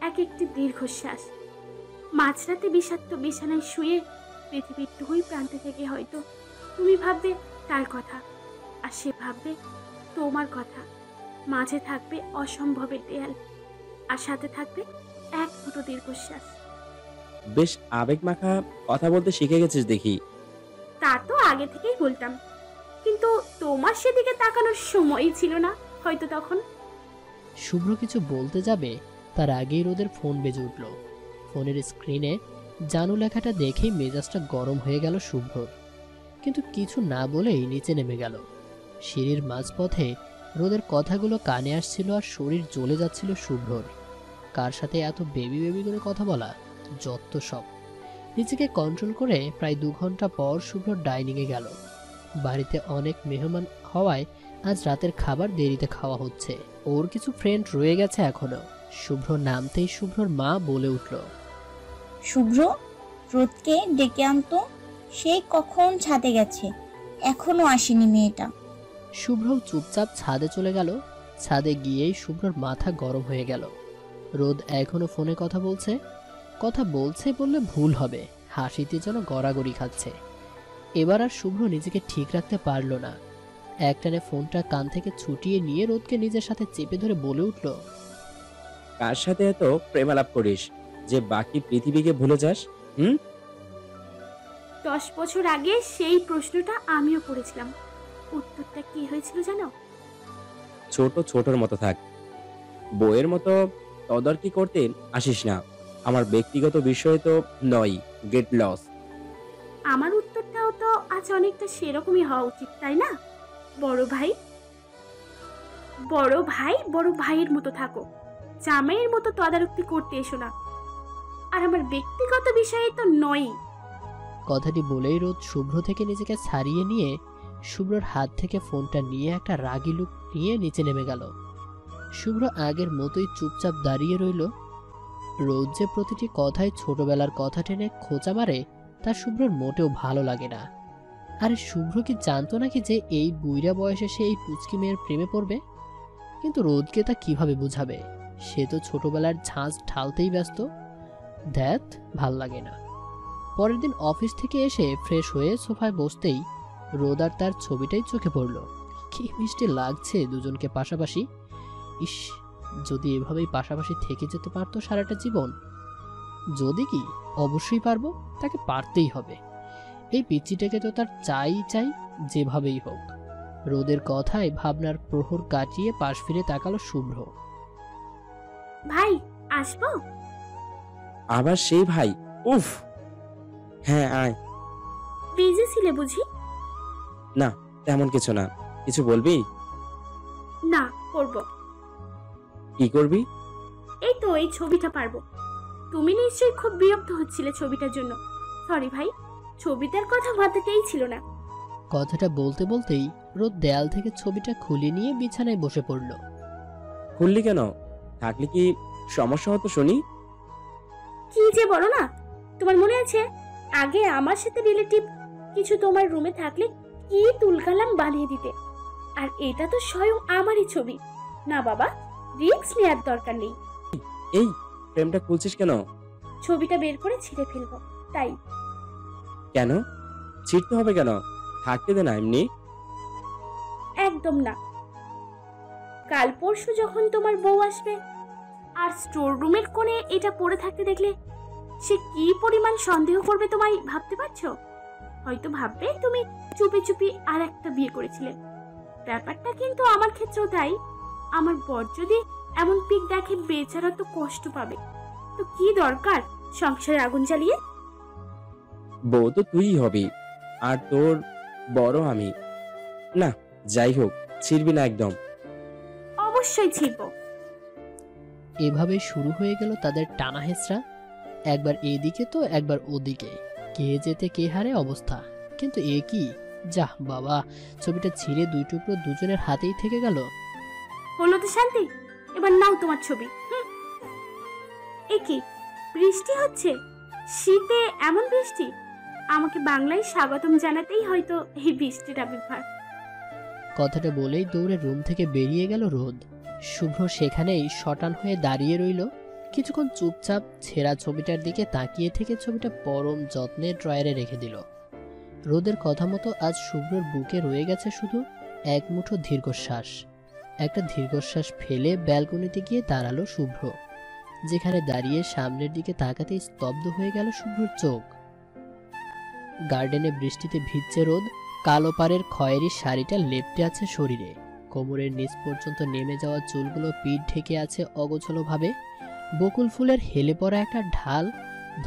এক একটি দীর্ঘশ্বাস। মাঝরাতে বিষাক্ত বিছানায় শুয়ে পৃথিবীর দুই প্রান্তে থেকে হয়তো তুমি ভাববে তার কথা, আর সে ভাববে তোমার কথা। মাঝে থাকবে অসম্ভবের দেয়াল, আর সাথে থাকবে এক দুটো দীর্ঘশ্বাস।
বেশ আবেগ মাখা কথা বলতে শিখে গেছিস দেখি।
তা তো আগে থেকেই বলতাম, কিন্তু তোমার সেদিকে তাকানোর সময়ই ছিল না হয়তো তখন।
শুভ্র কিছু বলতে যাবে তার আগেই রোদের ফোন বেজে উঠল। ফোনের স্ক্রিনে জানু লেখাটা দেখেই মেজাজটা গরম হয়ে গেল শুভ্রর, কিন্তু কিছু না বলেই নিচে নেমে গেল। সিঁড়ির মাঝপথে রোদের কথাগুলো কানে আসছিল আর শরীর জ্বলে যাচ্ছিল শুভ্রর। কার সাথে এত বেবি বেবি করে কথা বলা, যত সব। নিজেকে কন্ট্রোল করে প্রায় 2 ঘন্টা পর শুভ্র ডাইনিংয়ে গেল। বাড়িতে অনেক মেহমান হওয়ায় আজ রাতের খাবার দেরিতে খাওয়া হচ্ছে। ওর কিছু ফ্রেন্ড রয়ে গেছে এখনো। শুভ্র নামতেই শুভ্রর মা বলে উঠল,
শুভ্র, রোদকে ডেকে আনতো, সেই কখন ছাদে গেছে, এখনো আসেনি মেয়েটা।
শুভ্র চুপচাপ ছাদে চলে গেল। ছাদে গিয়েই শুভ্রর মাথা গরম হয়ে গেল। রোদ এখনো ফোনে কথা বলছে বললে ভুল হবে, হাসিতে যেন গড়াগড়ি খাচ্ছে। এবার আর শুভ্র নিজেকে ঠিক রাখতে পারল না। একটানে ফোনটা কান থেকে ছুটিয়ে নিয়ে রোদকে নিজের সাথে চেপে ধরে বলে উঠল,
কার সাথে এত প্রেমালাপ করিস যে বাকি পৃথিবীকে ভুলে যাস?
10 বছর আগে সেই প্রশ্নটা আমিও করেছিলাম। উত্তরটা কি হয়েছিল জানো?
ছোটর মতো থাক, বইয়ের মতো তদারকি করতে আসিস না। আমার ব্যক্তিগত বিষয়ে তো নয়, গেট লস।
আমার উত্তরটাও তো আজ অনেকটা সেরকমই হওয়া উচিত, তাই না? বড় ভাই বড় ভাইয়ের মতো থাকো, জামাইয়ের মতো তদারকি করতে এসো না। আর আমার ব্যক্তিগত বিষয়ে তো নয়।
কথাটি বলেই রোদ শুভ্র থেকে নিজেকে ছাড়িয়ে নিয়ে শুভ্রর হাত থেকে ফোনটা নিয়ে একটা রাগী লুক নিয়ে নিচে নেমে গেল। শুভ্র আগের মতোই চুপচাপ দাঁড়িয়ে রইল। রোদ যে প্রতিটি কথায় ছোটবেলার কথা টেনে খোঁচা মারে তা শুভ্রর মোটেও ভালো লাগে না। আরে শুভ্র কি জানতো নাকি যে এই বুইড়া বয়সে সে এই পুচকি মেয়ের প্রেমে পড়বে? কিন্তু রোদকে তা কিভাবে বুঝাবে? সে তো ছোটবেলার ঝাঁজ ঢালতেই ব্যস্ত। ধ্যাত, ভাল লাগে না। পরের দিন অফিস থেকে এসে ফ্রেশ হয়ে সোফায় বসতেই রোদ আর তার ছবিটাই চোখে পড়ল। কি মিষ্টি লাগছে দুজনকে পাশাপাশি। ইস, যদি এভাবেই পাশাপাশি থেকে যেতে পারতো সারাটা জীবন। যদি কি, অবশ্যই পারবো, তাকে পারতেই হবে। এই পিচ্চিটাকে তো তার চাই যেভাবেই হোক। রোদের কথায় ভাবনার প্রহর কাটিয়ে পাশ ফিরে তাকালো শুভ্র।
ভাই, আসবো?
আবার সেই ভাই? উফ, হ্যাঁ আয়।
বিজি ছিলে বুঝি?
না, তেমন কিছু না। কিছু বলবি?
না, করবো।
কি করবি?
এই তো এই ছবিটা পারবো। তুমি নিশ্চয়ই খুব বিরক্ত হচ্ছিলে ছবিটার জন্য। সরি ভাই, ছবিটার কথা মাথাতেই ছিল না।
কথাটা বলতে বলতেই রোদ দেয়াল থেকে ছবিটা খুলে নিয়ে বিছানায় বসে পড়ল।
খুললি কেন? থাকলে কি সমস্যা হতো শুনি?
কি যে বলো না, তোমার মনে আছে আগে আমার সাথে রিলেটিভ কিছু তোমার রুমে থাকলে কি তুলকালাম বানিয়ে দিতে? আর এটা তো স্বয়ং আমারই ছবি। না বাবা, রিস্ক নেওয়ার দরকার নেই।
এই ফ্রেমটা খুলছিস কেন?
ছবিটা বের করে ছিঁড়ে ফেলবো তাই।
কেন ছিঁড়তে হবে কেন? থাকতে দে না এমনি।
একদম না। কাল পরশু যখন তোমার বউ আসবে আর স্টোর রুমের কোণে এটা পড়ে থাকতে দেখলে সে কি পরিমাণ সন্দেহ করবে তোমায় ভাবতে পারছো? হয়তো ভাববে তুমি চুপি চুপি আর একটা বিয়ে করেছিলে। ব্যাপারটা কিন্তু আমার ক্ষেত্রেও তাই। আমার বর যদি এমন পিক দেখে বেচারা তো কষ্ট পাবে। তো কি দরকার সংসারে আগুন জ্বালিয়ে?
বউ তো তুই হবি, আর তোর বড় আমি। না, যাই হোক, ছিড়বি না একদম।
অবশ্যই ছিড়ব।
এভাবে শুরু হয়ে গেল তাদের টানা হেঁচড়া। একবার এদিকে তো একবার ওদিকে, কে যেতে কে হারে অবস্থা। কিন্তু এ কি, যাহ বাবা, ছবিটা ছিঁড়ে 2 টুকরো দুজনের হাতেই থেকে গেল।
হলো তো শান্তি, এবার নাও তোমার ছবি। এ কি, বৃষ্টি হচ্ছে? শীতে এমন বৃষ্টি? আমাকে বাংলায় স্বাগতম জানাতেই হয়তো এই বৃষ্টির আবির্ভাব।
কথাটা বলেই দৌড়ে রুম থেকে বেরিয়ে গেল রোদ। শুভ্র সেখানেই শটান হয়ে দাঁড়িয়ে রইল। কিছুক্ষণ চুপচাপ ছেঁড়া ছবিটার দিকে তাকিয়ে থেকে ছবিটা পরম যত্নে ড্রয়ারে রেখে দিল। রোদের কথা মতো আজ শুভ্রর বুকে রয়ে গেছে শুধু এক মুঠো দীর্ঘশ্বাস। একটা দীর্ঘশ্বাস ফেলে ব্যালকনিতে গিয়ে দাঁড়ালো শুভ্র, যেখানে দাঁড়িয়ে সামনের দিকে তাকাতেই স্তব্ধ হয়ে গেল শুভ্রর চোখ। গার্ডেনে বৃষ্টিতে ভিজছে রোদ, কালো পাড়ের খয়েরি শাড়িটা লেপ্টে আছে শরীরে, কোমরের নিচ পর্যন্ত নেমে যাওয়া চুলগুলো পিঠ ঢেকে আছে অগোছালোভাবে। বকুল ফুলের হেলে পড়া একটা ঢাল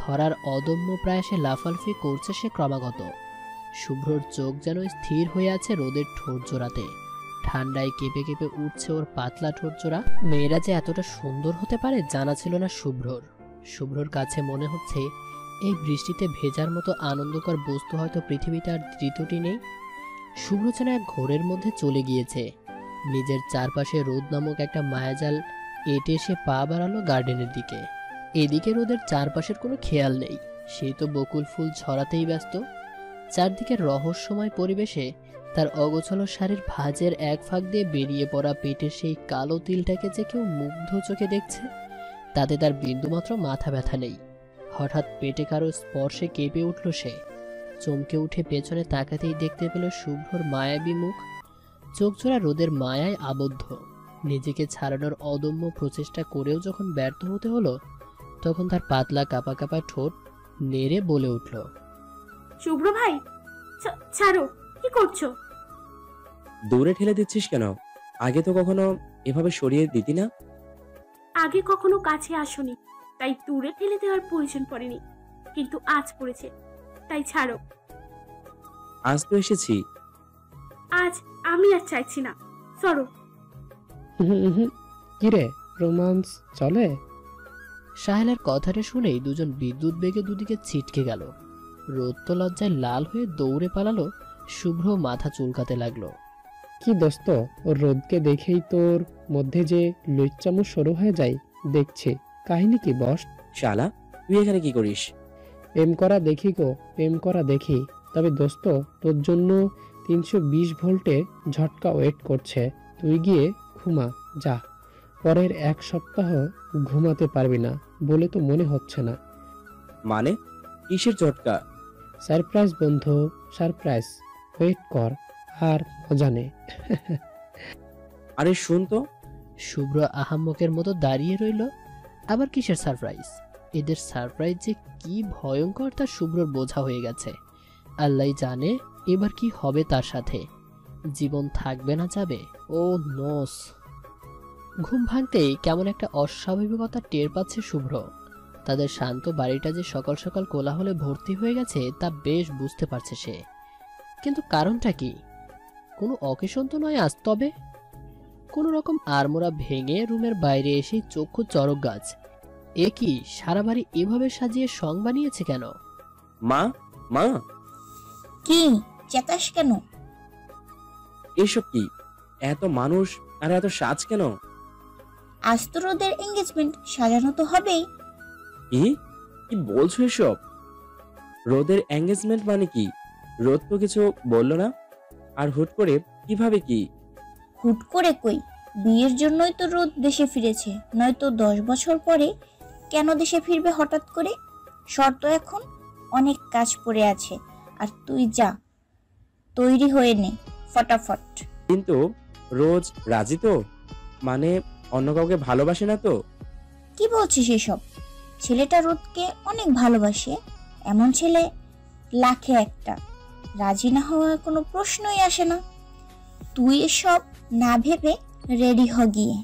ধরার অদম্য প্রয়াসে লাফালাফি করছে সে ক্রমাগত। শুভ্রর চোখ যেন স্থির হয়ে আছে রোদের ঠোঁট জোড়াতে। ঠান্ডায় কেঁপে কেঁপে উঠছে ওর পাতলা ঠোঁট জোড়া। মেয়েরা যে এতটা সুন্দর হতে পারে জানা ছিল না শুভ্রর। শুভ্রর কাছে মনে হচ্ছে এই বৃষ্টিতে ভেজার মতো আনন্দকর বস্তু হয়তো পৃথিবীতে আর দ্বিতীয়টি নেই। শুভ্র যেন এক ঘোরের মধ্যে চলে গিয়েছে। নিজের চারপাশে রোদ নামক একটা মায়াজাল এঁটে সে পা বাড়ালো গার্ডেনের দিকে। এদিকে রোদের চারপাশের কোনো খেয়াল নেই, সেই তো বকুল ফুল ছড়াতেই ব্যস্ত। চারদিকে রহস্যময় পরিবেশে তার অগোছালো শাড়ির ভাঁজের এক ফাঁক দিয়ে বেরিয়ে পড়া পেটের সেই কালো তিলটাকে যে কেউ মুগ্ধ চোখে দেখছে, তাতে তার বিন্দুমাত্র মাথা ব্যথা নেই। হঠাৎ পেটে কারো স্পর্শে কেঁপে উঠল সে। চমকে উঠে পেছনে তাকাতেই দেখতে পেল শুভ্রর মায়াবী মুখ। চোখজোড়া রোদের মায়ায় আবদ্ধ। নিজেকে ছাড়ানোর অদম্য প্রচেষ্টা করেও যখন ব্যর্থ হতে হলো, তখন তার পাতলা কাঁপা কাঁপা ঠোঁট নেড়ে বলে উঠল,
শুভ্র ভাই, ছাড়ো, কি করছো?
দূরে ঠেলে দিচ্ছিস কেন? আগে তো কখনো এভাবে সরিয়ে দিতি না।
আগে কখনো কাছে আসোনি, তাই দূরে ঠেলে দেওয়ার প্রয়োজন পড়েনি, কিন্তু আজ পড়েছে, তাই ছাড়ো।
আজ তো এসেছি।
আজ আমি আর চাইছি না, সরো।
কিরে, রোমান্স চলে?
সাহেলের কথাটা শুনেই দুজন বিদ্যুৎ বেগে দুদিকে ছিটকে গেল। রোদ তো লজ্জায় লাল হয়ে দৌড়ে পালালো। শুভ্র মাথা চুলকাতে লাগলো।
কি দোস্ত, ওর রোদকে দেখেই তোর মধ্যে যে লুচ্চামো শুরু হয়ে যায় দেখছি। কাহিনী কি বস?
শালা, তুই এখানে কি করিস?
প্রেম করা দেখি গো, প্রেম করা দেখি। তবে দোস্ত, তোর জন্য 320 ভোল্টে ঝটকা ওয়েট করছে। তুই গিয়ে ঘুমা যা। পরের 1 সপ্তাহ ঘুমাতে পারবি না বলে তো মনে হচ্ছে না।
মানে কিসের ঝটকা?
সারপ্রাইজ বন্ধু, সারপ্রাইজ। ওয়েট কর আর মজা নে।
আরে শুন তো।
শুভ্র আহাম্মকের মতো দাঁড়িয়ে রইল। আবার কিসের সারপ্রাইজ? এদের সারপ্রাইজ যে কি ভয়ঙ্কর তা শুভ্রর বোঝা হয়ে গেছে। আল্লাহ জানে এবার কি হবে তার সাথে। জীবন থাকবে না যাবে? ও নোস। ঘুম ভাঙতেই কেমন একটা অস্বাভাবিকতা টের পাচ্ছে শুভ্র। তাদের শান্ত বাড়িটা যে সকাল সকাল কোলাহলে ভর্তি হয়ে গেছে তা বেশ বুঝতে পারছে সে। কিন্তু কারণটা কি? কোনো অকেশন তো নয় আজ। তবে কোনো রকম আড়মোড়া ভেঙে রুমের বাইরে এসে চক্ষু চড়ক গাছ। এ কি, সারা বাড়ি এভাবে সাজিয়ে সং বানিয়েছে কেন?
মা, মা।
কি চেতাস কেন?
এসব কি? এত মানুষ আর এত সাজ কেন?
আজ তো রোদের এঙ্গেজমেন্ট, সাজানো তো হবেই।
কি কি বলছো এসব? রোদের এঙ্গেজমেন্ট মানে কি? রোদ তো কিছু বললো না। আর হুট করে কিভাবে কি?
হুট করে কই, বিয়ের জন্যই তো রোদ দেশে ফিরেছে, নয়তো 10 বছর পরে কেন দেশে ফিরবে হঠাৎ করে? শর্ত এখন অনেক কাজ পড়ে আছে, আর তুই যা, তৈরি হয়ে নে ফটাফট।
কিন্তু রোজ রাজি তো? মানে অন্য কাউকে ভালোবাসে না তো?
কি বলছিস এসব? ছেলেটা রোদকে অনেক ভালোবাসে, এমন ছেলে লাখে একটা। রাজি না হওয়ার কোনো প্রশ্নই আসে না। তুই এসব না ভেবে রেডি হ গিয়ে।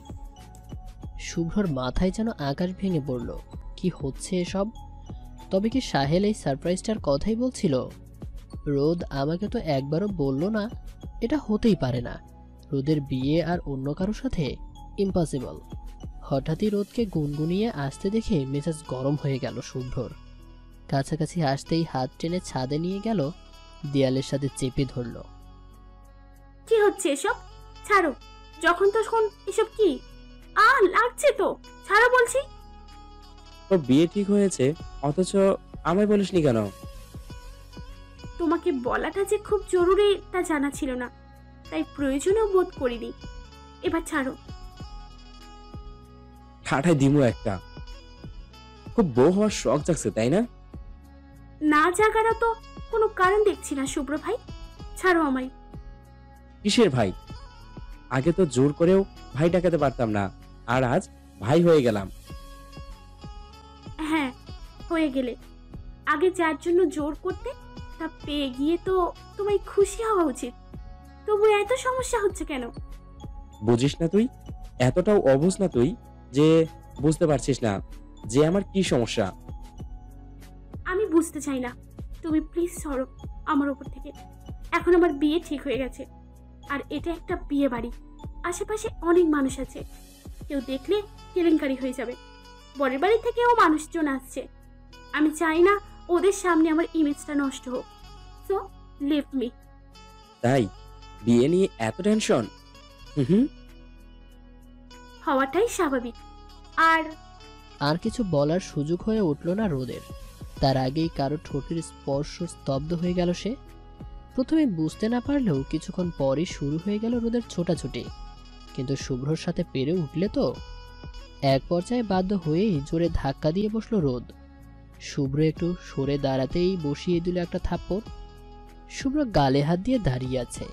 শুভ্রর মাথায় যেন আকাশ ভেঙে পড়ল। কি হচ্ছে এসব? তবে কি সাহেল এই সারপ্রাইজটার কথাই বলছিল? রোদ আমাকে তো একবারও বলল না। এটা হতেই পারে না। রোদের বিয়ে আর অন্য কারো সাথে? ইম্পসিবল। হঠাৎই রোদকে গুনগুনিয়ে আসতে দেখে মেজাজ গরম হয়ে গেল শুভ্রর। কাছাকাছি আসতেই হাত টেনে ছাদে নিয়ে গেল, দেয়ালের সাথে চেপে ধরল।
কি হচ্ছে এসব? ছাড়ো, যখন তখন এসব কি? লাগছে তো, ছাড়ো বলছি।
তোর বিয়ে ঠিক হয়েছে, অথচ আমায় বলিসনি কেন?
তোমাকে বলাটা যে খুব জরুরি তা জানা ছিল না, তাই প্রয়োজনও বোধ করিনি। এবার ছাড়ো।
ঠাঠাই দিমু একটা। খুব বউ হওয়ার শখ জাগছে তাই না?
না জাগারও তো কোনো কারণ দেখছি না শুভ্র ভাই, ছাড়ো আমায়।
কিসের ভাই? আগে তো জোর করেও ভাই ডাকাতে পারতাম না, আর আজ ভাই হয়ে গেলাম।
হ্যাঁ, হয়ে গেলে। আগে যার জন্য জোর করতে, তা পেয়ে গিয়ে তো তোমায় খুশি হওয়া উচিত। তবু এত সমস্যা হচ্ছে কেন?
বুঝিস না তুই? এতটাও অবুঝ না তুই যে বুঝতে পারছিস না যে আমার কি সমস্যা।
আমি বুঝতে চাই না, তুমি প্লিজ সরো আমার উপর থেকে। এখন আমার বিয়ে ঠিক হয়ে গেছে, আর এটা একটা বিয়ে বাড়ি। আশেপাশে অনেক মানুষ আছে, কেউ দেখলে কেলেঙ্কারি হয়ে যাবে। বরের বাড়ি থেকেও মানুষজন আসছে, আমি চাই না ওদের সামনে আমার ইমেজটা নষ্ট হোক। So leave me.
তাই বিয়ে নিয়ে এত টেনশন? হুম,
হওয়াটাই স্বাভাবিক। আর
আর কিছু বলার সুযোগ হয়ে উঠল না রোদের। তার আগেই কারো ঠোঁটের স্পর্শ স্তব্ধ হয়ে গেল সে। প্রথমে বুঝতে না পারলেও কিছুক্ষণ পরই শুরু হয়ে গেল রোদের ছোটাছুটি। কিন্তু শুভ্রর সাথে পেরে উঠলে তো এক পর্যায়ে বাধ্য হয়েই জোরে ধাক্কা দিয়ে বসলো রোদ। শুভ্র একটু সরে দাঁড়াতেই বসিয়ে দিল একটা থাপ্পড়। শুভ্র গালে হাত দিয়ে দাঁড়িয়ে আছে,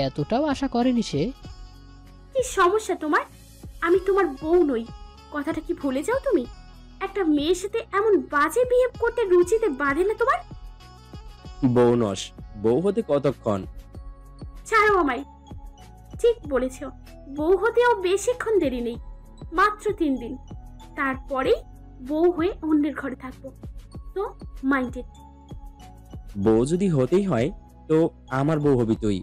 এতটাও আশা করেনি সে।
কি সমস্যা তোমার? আমি তোমার বউ নই, কথাটা কি ভুলে যাও তুমি? একটা মেয়ের সাথে এমন বাজে বিহেভ করতে রুচিতে বাঁধে না তোমার?
বউ নস, বউ হতে কতক্ষণ?
ছাড়ো আমায়। ঠিক বলেছ, বউ হতেও বেশিক্ষণ দেরি নেই, মাত্র 3 দিন। তারপরেই বউ হয়ে অন্যের ঘরে থাকবো। তো মাইন্ড ইট।
বউ যদি হতেই হয় তো আমার বউ হবি তুই।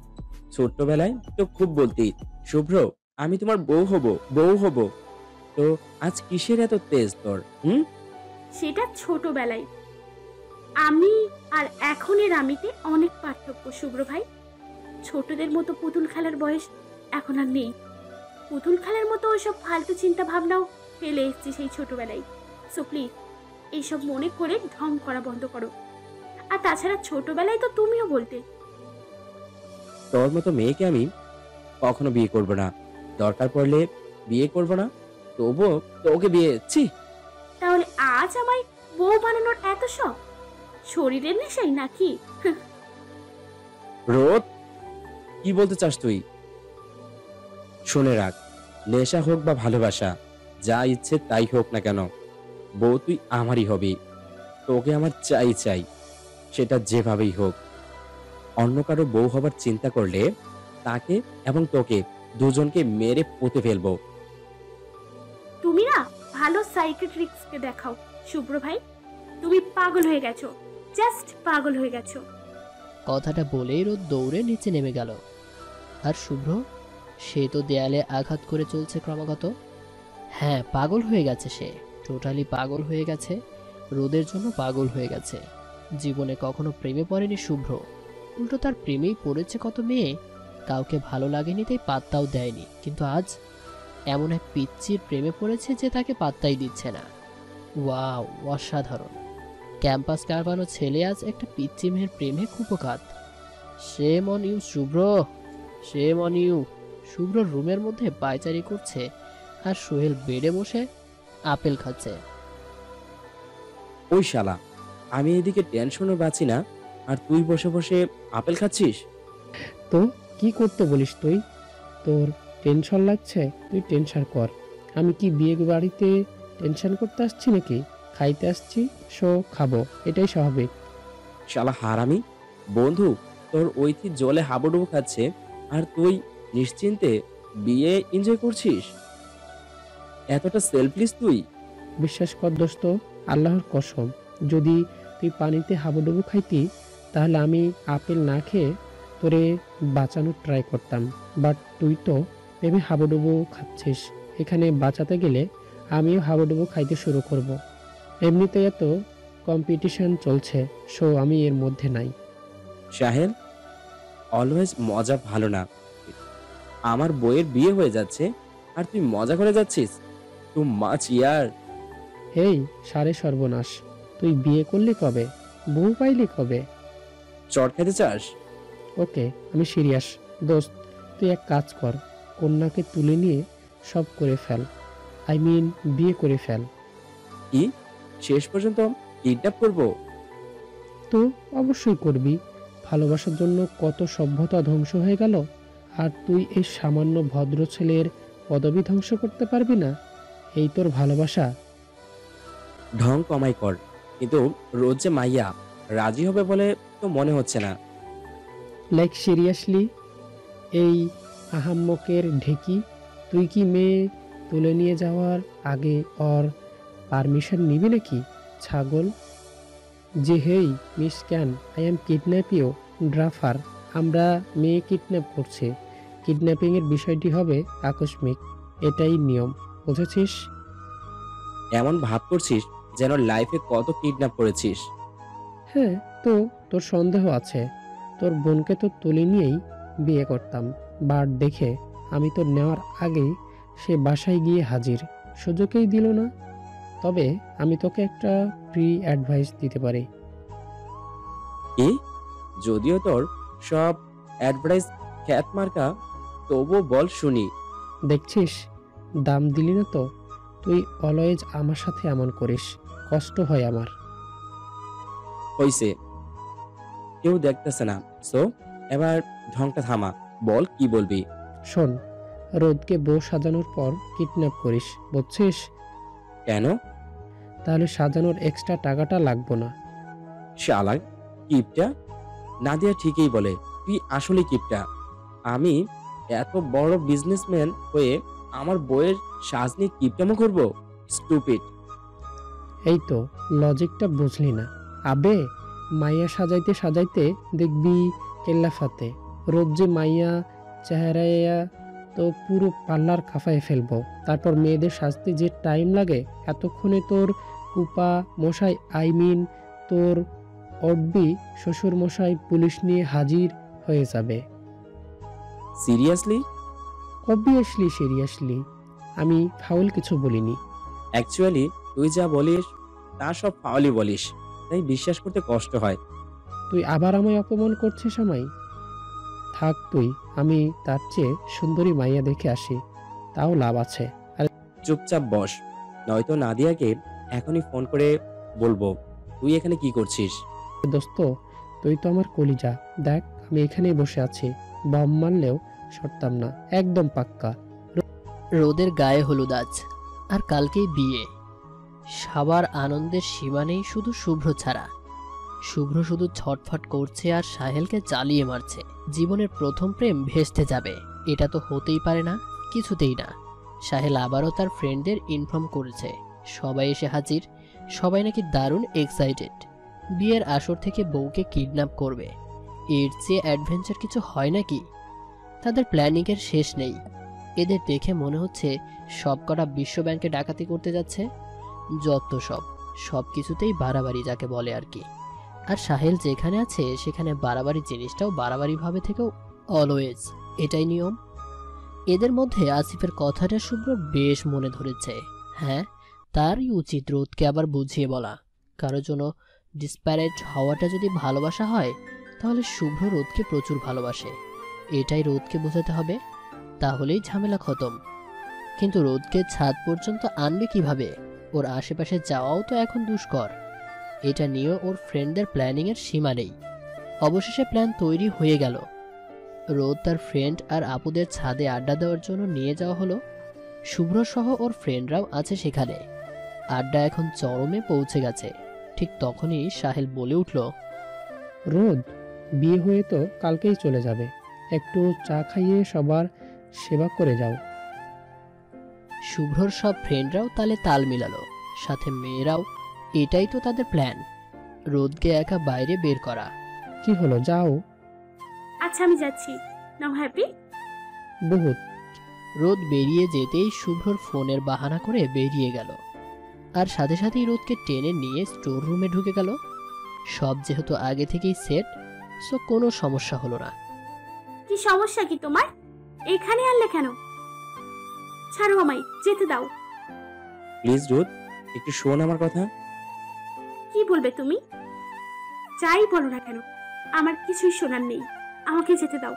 ছোট্টবেলায় তো খুব বলতি, শুভ্র আমি তোমার বউ হব, বউ হব। তো আজ কিসের এত তেজ তোর?
সেটা ছোটবেলায়। আমি আর এখনের আমিতে অনেক পার্থক্য শুভ্র ভাই। ছোটদের মতো পুতুল খেলার বয়স এখন আর নেই। পুতুল খেলার মতো ওইসব ফালতু চিন্তা ভাবনাও ফেলে এসেছি সেই ছোটবেলায়। সো প্লিজ এইসব মনে করে ঢং করা বন্ধ করো। আর তাছাড়া ছোটবেলায় তো তুমিও বলতে
তোর মতো মেয়েকে আমি কখনো বিয়ে করব না, দরকার পড়লে বিয়ে করব না, তবুও তোকে বিয়ে।
তাহলে আজ আমায় বউ বানানোর এত শখ? শরীরের নেশাই নাকি?
রোদ, কি বলতে চাস তুই? শুনে রাখ, নেশা হোক বা ভালোবাসা, যা ইচ্ছে তাই হোক না কেন, বউ তুই আমারই হবি। তোকে আমার চাই চাই, সেটা যেভাবেই হোক। অন্য কারো বউ হবার চিন্তা করলে তাকে এবং তোকে দুজনকে মেরে পুঁতে ফেলবো।
তুমি না ভালো সাইকিয়াট্রিস্টকে দেখাও শুভ্র ভাই। তুমি পাগল হয়ে গেছো, জাস্ট পাগল হয়ে গেছো।
কথাটা বলেই রোদ দৌড়ে নিচে নেমে গেল। আর শুভ্র, সে তো দেয়ালে আঘাত করে চলছে ক্রমাগত। হ্যাঁ, পাগল হয়ে গেছে সে, টোটালি পাগল হয়ে গেছে। রোদের জন্য পাগল হয়ে গেছে। জীবনে কখনো প্রেমে পড়েনি শুভ্র, উল্টো তার প্রেমেই পড়েছে কত মেয়ে। কাউকে ভালো লাগেনি তাই পাত্তাও দেয়নি, কিন্তু আজ এমন এক পিচ্চির প্রেমে পড়েছে যে তাকে পাত্তাই দিচ্ছে না। ওয়াও, অসাধারণ। ক্যাম্পাস কারবানো ছেলে আজ একটা পিচ্চি মেয়ের প্রেমে কুপকাত। Shame on you Shubhro, shame on you. Shubhro রুমের মধ্যে পায়চারি করছে আর সোহেল বেডে বসে আপেল খাচ্ছে।
ওই শালা, আমি এদিকে টেনশনে বাঁচি না, আর তুই বসে বসে আপেল খাচ্ছিস।
তো কি করতে বলিস তুই? তোর টেনশন লাগছে, তুই টেনশন কর। আমি কি বিয়ে বাড়িতে টেনশন করতে আসছি নাকি? খাইতে আসছি, সো খাবো, এটাই স্বাভাবিক।
শালা হারামি বন্ধু, তোর ঐথি জলে হাবুডুবু খাচ্ছে আর তুই নিশ্চিন্তে বিয়ে এনজয় করছিস। এতটা সেলফিশ তুই?
বিশ্বাস কর দোস্ত, আল্লাহর কসম, যদি তুই পানিতে হাবুডুবু খাইতি তাহলে আমি আপেল না খেয়ে তোরে বাঁচানোর ট্রাই করতাম। বাট তুই তো ভেবে হাবুডুবু খাচ্ছিস, এখানে বাঁচাতে গেলে আমিও হাবুডুবু খাইতে শুরু করব। এমনিতে এত কম্পিটিশন চলছে, সো আমি এর মধ্যে নাই।
সাহেল, অলওয়েজ মজা ভালো না। আমার বইয়ের বিয়ে হয়ে যাচ্ছে আর তুই মজা করে যাচ্ছিস। টু মাচ ইয়ার।
হেই সারে সর্বনাশ, তুই বিয়ে করলি কবে? বউ পাইলি কবে?
চট খেতে চাস?
ওকে, আমি সিরিয়াস। দোস্ত, তুই এক কাজ কর, কন্যাকে তুলে নিয়ে সব করে ফেল। আই মিন বিয়ে করে ফেল।
কি শেষ পর্যন্ত কিডন্যাপ করবো?
তো অবশ্যই করবি। ভালোবাসার জন্য কত সভ্যতা ধ্বংস হয়ে গেল, আর তুই এই সামান্য ভদ্র ছেলের পদবি ধ্বংস করতে পারবি না? এই তোর ভালোবাসা?
ঢং কমাই কর, কিন্তু রোজ যে মাইয়া রাজি হবে বলে তো মনে হচ্ছে না।
Like seriously? এই আহাম্মকের ঢেকি, তুই কি মেয়ে তুলে নিয়ে যাওয়ার আগে ওর পারমিশন নিবি নাকি, ছাগল? যে hey miss can, I am kidnap you ড্রাফার। আমরা মেয়ে কিডন্যাপ করছে। কিডন্যাপিং এর বিষয়টি হবে আকস্মিক, এটাই নিয়ম, বুঝেছিস?
এমন ভাব করছিস যেন লাইফে কত কিডন্যাপ করেছিস।
হ্যাঁ, তো তোর সন্দেহ আছে? তোর বোনকে তো তুলে নিয়েই বিয়ে করতাম, বাট দেখে আমি তো নেওয়ার আগেই সে বাসায় গিয়ে হাজির, সুযোগই দিল না। তবে আমি তোকে একটা প্রি অ্যাডভাইস দিতে পারি।
কি? যদিও তোর সব অ্যাডভাইস খ্যাত মার্কা, তবু বল শুনি।
দেখছিস, দাম দিলি না তো? তুই অলওয়েজ আমার সাথে এমন করিস, কষ্ট হয় আমার।
হইছে, কেউ দেখতেছে না, সো এবার ঢংটা থামা, বল কি বলবি।
শোন, রোদকে বউ সাজানোর পর কিডন্যাপ করিস, বুঝছিস?
কেন?
তাহলে সাজানোর এক্সট্রা টাকাটা লাগবে না।
শালা কিপটা। নাদিয়া ঠিকই বলে, তুই আসলে কিপটা। আমি এত বড় বিজনেসম্যান হয়ে আমার বইয়ের সাজ নিয়ে কিপটামো করবো? স্টুপিড।
এই তো লজিকটা বুঝলি না? আবে, মাইয়া সাজাইতে সাজাইতে দেখবি কেল্লাফাতে। রোজ যে মাইয়া চেহারাইয়া তো পুরো পার্লার খাফায় ফেলবো। তারপর মেয়েদের সাজতে যে টাইম লাগে, এতক্ষণে তোর কুপা মশাই, আই মিন তোর অডবি শ্বশুর মশাই পুলিশ নিয়ে হাজির হয়ে যাবে।
সিরিয়াসলি?
অবভিয়াসলি সিরিয়াসলি, আমি ফাউল কিছু বলিনি।
অ্যাকচুয়ালি তুই যা বলিস তা সব ফাউলি বলিস, তাই বিশ্বাস করতে কষ্ট হয়।
তুই আবার আমায় অপমান করছিস আমায়? থাক তুই, আমি তার চেয়ে সুন্দরী মাইয়া দেখে আসি, তাও লাভ আছে।
চুপচাপ বস, নয়তো নাদিয়াকে এখনই ফোন করে বলবো তুই এখানে কি করছিস।
দোস্ত, তুই তো আমার কলিজা। দেখ, আমি এখানেই বসে আছি, বম মারলেও সরতাম না, একদম পাক্কা।
রোদের গায়ে হলুদ আজ, আর কালকেই বিয়ে। সবার আনন্দের সীমা নেই শুধু শুভ্র ছাড়া। শুভ্র শুধু ছটফট করছে আর সাহেলকে জ্বালিয়ে মারছে। জীবনের প্রথম প্রেম ভেস্তে যাবে, এটা তো হতেই পারে না, কিছুতেই না। সাহেল আবারও তার ফ্রেন্ডদের ইনফর্ম করেছে, সবাই এসে হাজির। সবাই নাকি দারুণ এক্সাইটেড, বিয়ের আসর থেকে বউকে কিডন্যাপ করবে। এর চেয়ে অ্যাডভেঞ্চার কিছু হয় নাকি? তাদের প্ল্যানিংয়ের শেষ নেই। এদের দেখে মনে হচ্ছে সবকটা বিশ্ব ব্যাংকে ডাকাতি করতে যাচ্ছে। যত সব কিছুতেই বাড়াবাড়ি যাকে বলে আর কি। আর সাহেল যেখানে আছে সেখানে বাড়াবাড়ি জিনিসটাও বাড়াবাড়ি ভাবে থেকেও অলওয়েজ, এটাই নিয়ম। এদের মধ্যে আসিফের কথাটা শুভ্র বেশ মনে ধরেছে। হ্যাঁ, তারই উচিত রোদকে আবার বুঝিয়ে বলা। কারো জন্য ডিসপ্যারেট হওয়াটা যদি ভালোবাসা হয়, তাহলে শুভ্র রোদকে প্রচুর ভালোবাসে, এটাই রোদকে বোঝাতে হবে, তাহলেই ঝামেলা খতম। কিন্তু রোদকে ছাদ পর্যন্ত আনবে কিভাবে? ওর আশেপাশে যাওয়াও তো এখন দুষ্কর। এটা নিয়ে ওর ফ্রেন্ডদের প্ল্যানিংয়ের সীমা নেই। অবশেষে প্ল্যান তৈরি হয়ে গেল। রোদ তার ফ্রেন্ড আর আপুদের ছাদে আড্ডা দেওয়ার জন্য নিয়ে যাওয়া হলো। শুভ্র সহ ওর ফ্রেন্ডরাও আছে সেখানে। আড্ডা এখন চরমে পৌঁছে গেছে। ঠিক তখনই সাহেল বলে উঠল,
রোদ, বিয়ে হয়ে তো কালকেই চলে যাবে, একটু চা খাইয়ে সবার সেবা করে যাও।
শুভ্রর সব ফ্রেন্ডরাও তালে তাল মিলালো, সাথে মেয়েরাও। এটাই তো তাদের প্ল্যান, রোদকে একা বাইরে বের করা।
কি হলো, যাও।
আচ্ছা আমি যাচ্ছি, নাও হ্যাপি।
বহুত।
রোদ বেরিয়ে যেতেই শুভ্রর ফোনের বাহানা করে বেরিয়ে গেল, আর সাথে সাথেই রোদকে টেনে নিয়ে স্টোর রুমে ঢুকে গেল। সব যেহেতু আগে থেকেই সেট, সো কোনো সমস্যা হলো না।
কি সমস্যা কি তোমার? এখানে আনলে কেন? ছাড়ো আমায়, যেতে দাও।
প্লিজ রোদ, একটু শোন আমার কথা।
কি বলবে তুমি? যাই বলো না কেন, আমার কিছুই শোনার নেই, আমাকে যেতে দাও।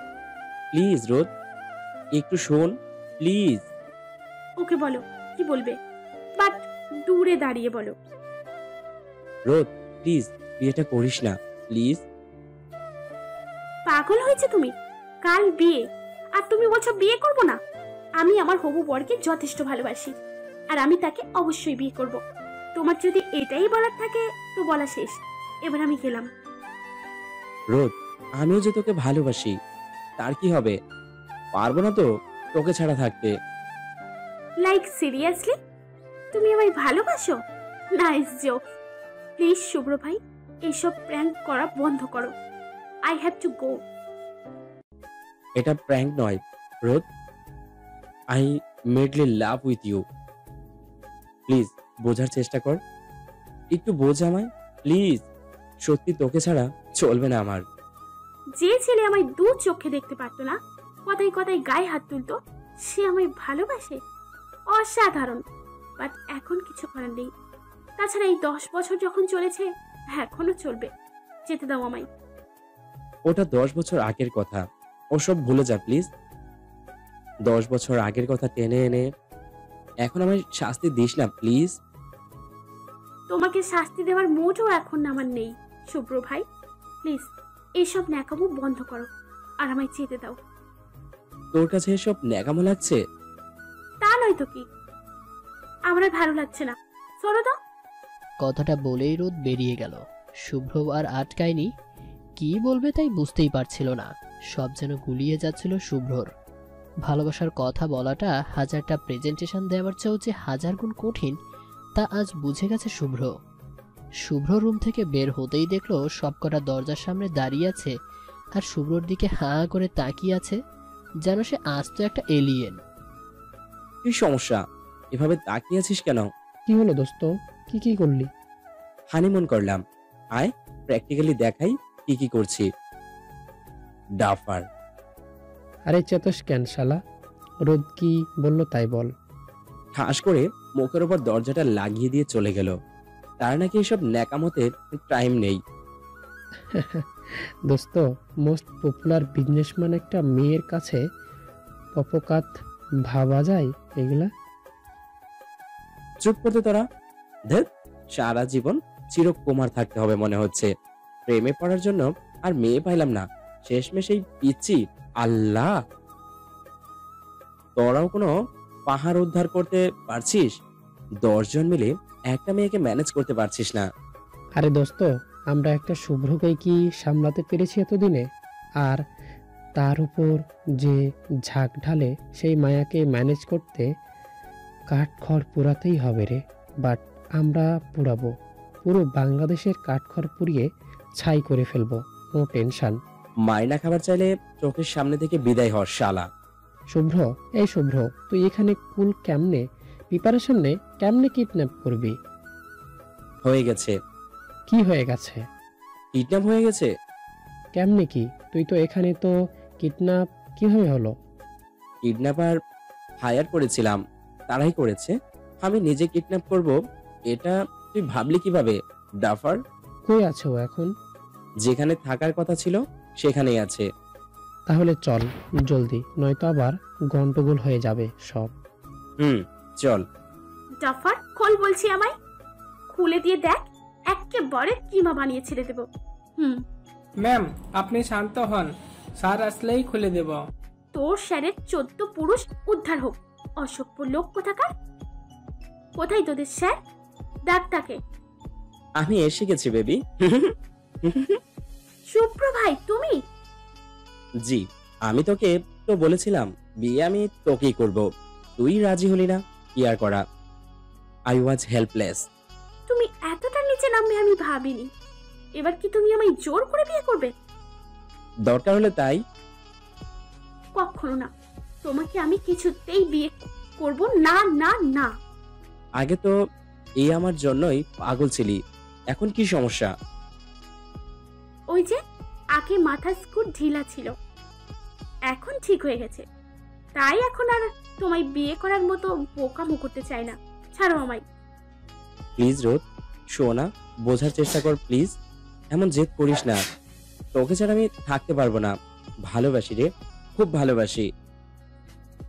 প্লিজ রোদ, একটু শোন প্লিজ।
ওকে বলো, কি বলবে, বাট দূরে দাঁড়িয়ে বলো।
রোদ প্লিজ বিয়েটা করিস না প্লিজ।
পাগল হয়েছে তুমি? কাল বিয়ে, আর তুমি বলছো বিয়ে করব না? আমি আমার হবু বরকে যথেষ্ট ভালোবাসি, আর আমি তাকে অবশ্যই বিয়ে করব। তোমার যদি এটাই বলার থাকে তো বলা শেষ, এবার আমি গেলাম।
রোদ আমিও যে তোকে ভালোবাসি, তার কি হবে? পারবো না তো তোকে ছাড়া থাকতে।
লাইক সিরিয়াসলি তুমি আমায় ভালোবাসো? Nice joke. প্লিজ শুভ্র ভাই, এইসব প্র্যাঙ্ক করা বন্ধ করো। I have to go.
এটা প্র্যাঙ্ক নয় রোদ, I madly love with you. Please বোঝার চেষ্টা কর, একটু বোঝ আমায় প্লিজ। সত্যি তোকে ছাড়া চলবে না আমার।
যে ছেলে আমায় দু চোখে দেখতে পারতো না, কথায় কথায় গায়ে হাত তুলতো, সে আমায় ভালোবাসে? অসাধারণ। বাট এখন কিছু করার নেই। তাছাড়া এই 10 বছর যখন চলেছে, এখনো চলবে। যেতে দাও আমায়।
ওটা 10 বছর আগের কথা, ওসব ভুলে যা প্লিজ। 10 বছর আগের কথা টেনে এনে এখন আমায় শাস্তি দিস না প্লিজ।
তোমাকে শাস্তি দেওয়ার মোটেও এখন আমার নেই শুভ্র ভাই। প্লিজ এইসব ন্যাকামো বন্ধ করো আর আমায় যেতে দাও।
তোর কাছে এসব ন্যাকামো লাগছে?
তা নয় তো কি, আমার আর ভালো লাগছে না, সরো তো।
কথাটা বলেই রোদ বেরিয়ে গেল। শুভ্র আর আটকায়নি, কি বলবে তাই বুঝতেই পারছিল না। সব যেন গুলিয়ে যাচ্ছিল শুভ্রর। ভালোবাসার কথা বলাটা হাজারটা প্রেজেন্টেশন দেওয়ার চেয়েও যে হাজার গুণ কঠিন, তা আজ বুঝে গেছে শুভ্র। শুভ্র রুম থেকে বের হতেই দেখলো সবকটা দরজার সামনে দাঁড়িয়ে আছে, আর শুভ্রর দিকে হাঁ করে তাকিয়ে আছে, যেন সে আস্ত একটা এলিয়েন।
কি সমস্যা, এভাবে তাকিয়ে আছিস কেন?
কি হলো দোস্ত, কি করলি?
হানিমুন করলাম, আয় প্র্যাকটিক্যালি দেখাই কি কি করছি। ডাফার।
আরে চেতস কেন শালা, রোদ কি বললো তাই বল।
ঠাস করে মুখের উপর দরজাটা লাগিয়ে দিয়ে চলে গেল। তার নাকি এসব ন্যাকামতে টাইম নেই।
দোস্ত, মোস্ট পপুলার বিজনেসম্যান একটা মেয়ের কাছে পপকাত ভাবা যায় এগুলা?
চুপ করতে তোরা। ধেৎ, সারা জীবন চিরকুমার থাকতে হবে মনে হচ্ছে। প্রেমে পড়ার জন্য আর মেয়ে পাইলাম না, শেষমেশ এই পিচ্ছি। আল্লাহ, তোরাও কোনো পাহাড় উদ্ধার করতে পারছিস? 10 জন মিলে একটা মেয়েকে ম্যানেজ করতে পারছিস না।
আরে দোস্ত, আমরা একটা শুভ্রকেই কি সামলাতে পেরেছি এতদিনে? আর তার উপর যে ঝাঁক ঢালে সেই মায়াকে ম্যানেজ করতে কাঠখড় পোড়াতেই হবে রে। বাট আমরা পোড়াবো, পুরো বাংলাদেশের কাঠখড় পুড়িয়ে ছাই করে ফেলবো, নো টেনশন।
মাইনা খাবার চাইলে চোখের সামনে থেকে বিদায় হওয়ার শালা।
শুভ্র, এই শুভ্র, তুই এখানে কুল কেমনে, প্রিপারেশন নে, কেমনে কিডন্যাপ করবি?
হয়ে গেছে।
কি হয়ে গেছে?
কিডন্যাপ হয়ে গেছে।
কেমনে কি? তুই তো এখানে, তো কিডন্যাপ কিভাবে হলো?
কিডন্যাপার হায়ার করেছিলাম, তারাই করেছে। আমি নিজে কিডন্যাপ করব এটা তুই ভাবলি কিভাবে? ডাফার।
কই আছে ও এখন?
যেখানে থাকার কথা ছিল সেখানেই আছে।
তাহলে চল জলদি, নয়তো আবার গন্ডগোল হয়ে যাবে সব।
চল।
জাফর, খোল বলছি আমায়। খুলে দিয়ে দেখ, একেবারে কিমা বানিয়ে ছেড়ে দেবো।
ম্যাম আপনি শান্ত হন, স্যার আসলেই খুলে দেব।
তোর স্যারের 14 পুরুষ উদ্ধার হোক, অসভ্য লোক কোথাকার। কোথায় তোদের স্যার? ডাক তাকে।
আমি এসে গেছি বেবি।
শুভ্র ভাই তুমি?
জি, আমি তোকে তো বলেছিলাম বিয়ে আমি তোকেই করব, তুই রাজি হলি না, কি আর করা। I was helpless.
তুমি এতটা নিচে নামবে আমি ভাবিনি। এবার কি তুমি আমায় জোর করে বিয়ে করবে?
দরকার হলে তাই।
কখনো না, তোমাকে আমি কিছুতেই বিয়ে করব না না না।
আগে তো এই আমার জন্যই পাগল ছিলি, এখন কি সমস্যা?
ওই যে আগে মাথার স্ক্রু ঢিলা ছিল, এখন ঠিক হয়ে গেছে, তাই এখন আর তোমায় বিয়ে করার মতো বোকামো করতে চাই না। ছাড়ো আমায়।
প্লিজ রোদ, শোনা, বোঝার চেষ্টা কর প্লিজ। এমন জেদ করিস না, তোকে ছাড়া আমি থাকতে পারবো না। ভালোবাসি রে, খুব ভালোবাসি।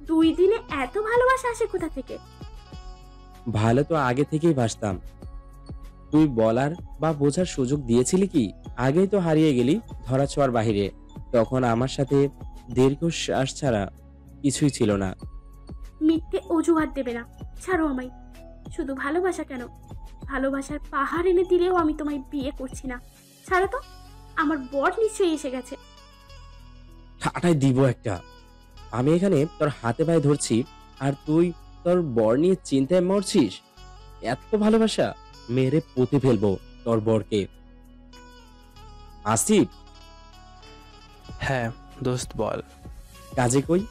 2 দিনে এত ভালোবাসা আসে কোথা থেকে?
ভালো তো আগে থেকেই বাসতাম। তুই বলার বা বোঝার সুযোগ দিয়েছিলি কি? আগেই তো হারিয়ে গেলি ধরা ছোঁয়ার বাহিরে। তখন আমার সাথে দীর্ঘশ্বাস ছাড়া কিছুই ছিল না।
মিথ্যে অজুহাত দেবে না, ছাড়ো আমায়। শুধু ভালোবাসা কেন, ভালোবাসার পাহাড় এনে দিলেও আমি তোমায় বিয়ে করছি না। ছাড়ো তো, আমার বর নিশ্চয়ই এসে গেছে।
ঠাটাই দিব একটা। আমি এখানে তোর হাতে পায়ে ধরছি আর তুই তোর বর নিয়ে চিন্তায় মরছিস। এত ভালোবাসা? মেরে পুঁতে ফেলবো তোর বরকে। আসিফ,
হ্যাঁ দোস্ত বল।
কাজে কই?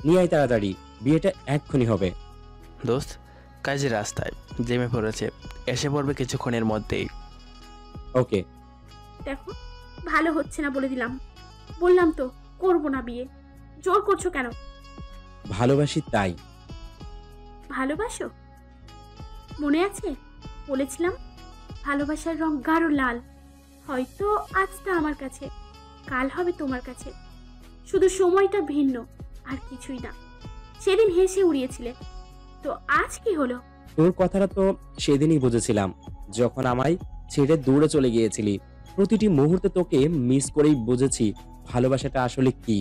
নিয়ে আয় তাড়াতাড়ি, বিয়েটা এক্ষুনি হবে।
দোস্ত কাজের রাস্তায় জেমে পড়েছে, এসে পড়বে কিছুক্ষণের মধ্যেই।
ওকে।
দেখো, ভালো হচ্ছে না বলে দিলাম। বললাম তো করবো না বিয়ে। জোর করছো কেন?
ভালোবাসি তাই।
ভালোবাসো? মনে আছে বলেছিলাম ভালোবাসার রং গাঢ় লাল। হয়তো আজটা আমার কাছে, কাল হবে তোমার কাছে। শুধু সময়টা ভিন্ন, আর কিছুই না। সেদিন হেসে উড়িয়েছিলে, তো আজ কি হলো?
তোর কথাটা তো সেদিনই বুঝেছিলাম, যখন আমায় ছেড়ে দূরে চলে গিয়েছিলি। প্রতিটি মুহূর্তে তোকে মিস করেই বুঝেছি ভালোবাসাটা আসলে কি,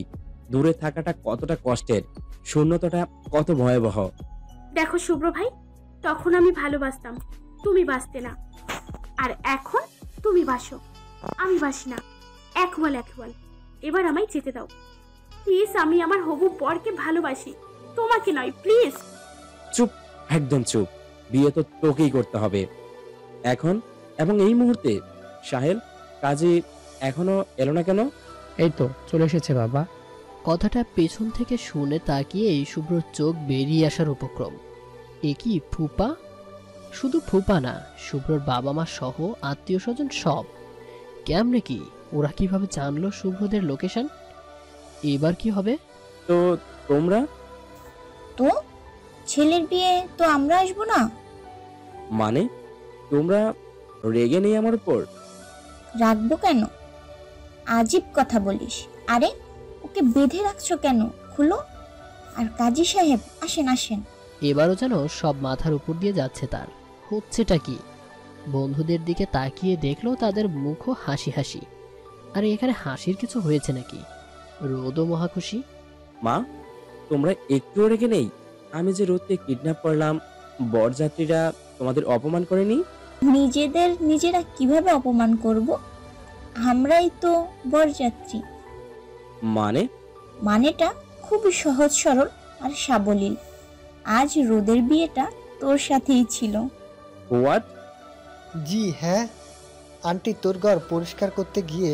দূরে থাকাটা কতটা কষ্টের, শূন্যতাটা কত ভয়াবহ।
দেখো শুভ্র ভাই, তখন আমি ভালোবাসতাম, তুমি বাসতে না। আর এখন তুমি বাসো, আমি বাসি না। একওয়াল একওয়াল। এবার আমায় যেতে দাও প্লিজ। আমি আমার হবু বরকে ভালোবাসি, তোমাকে নয়, প্লিজ।
চুপ, একদম চুপ। বিয়ে তো তোকেই করতে হবে এখন এবং এই মুহূর্তে। সাহেল, কাজী এখনো এলো না কেন?
এই তো চলে এসেছে বাবা।
কথাটা পেছন থেকে শুনে তাকিয়ে শুভ্রর চোখ বেরিয়ে আসার উপক্রম। এ কি ফুপা? শুধু ফুপা না, শুভ্রর বাবা মা সহ আত্মীয় স্বজন সব। কেমনে কি? ওরা কিভাবে জানলো শুভ্রদের লোকেশন? এবার কি হবে?
তো তোমরা?
তো ছেলের বিয়ে তো আমরা আসবো না?
মানে তোমরা রেগে নেই আমার উপর?
রাখবো কেন? আজীব কথা বলিস। আরে ওকে বেঁধে রাখছো কেন? খুলো। আর কাজী সাহেব আসেন আসেন।
এবারও যেন সব মাথার উপর দিয়ে যাচ্ছে তার। হচ্ছেটা কি? বন্ধুদের দিকে তাকিয়ে দেখলো তাদের মুখও হাসি হাসি। আরে এখানে হাসির কিছু হয়েছে নাকি? রোদও মহাখুশি।
মা, তোমরা একটুও রেগে নেই? আমি যে রোদকে কিডন্যাপ করলাম, বরযাত্রীরা তোমাদের অপমান করেনি?
নিজেদের নিজেরা কিভাবে অপমান করব? আমরাই তো বরযাত্রী।
মানে?
মানেটা খুবই সহজ সরল আর সাবলীল। আজ রোদের বিয়েটা তোর সাথেই ছিল।
হোয়াট?
জি হ্যাঁ, আন্টি তোর ঘর পরিষ্কার করতে গিয়ে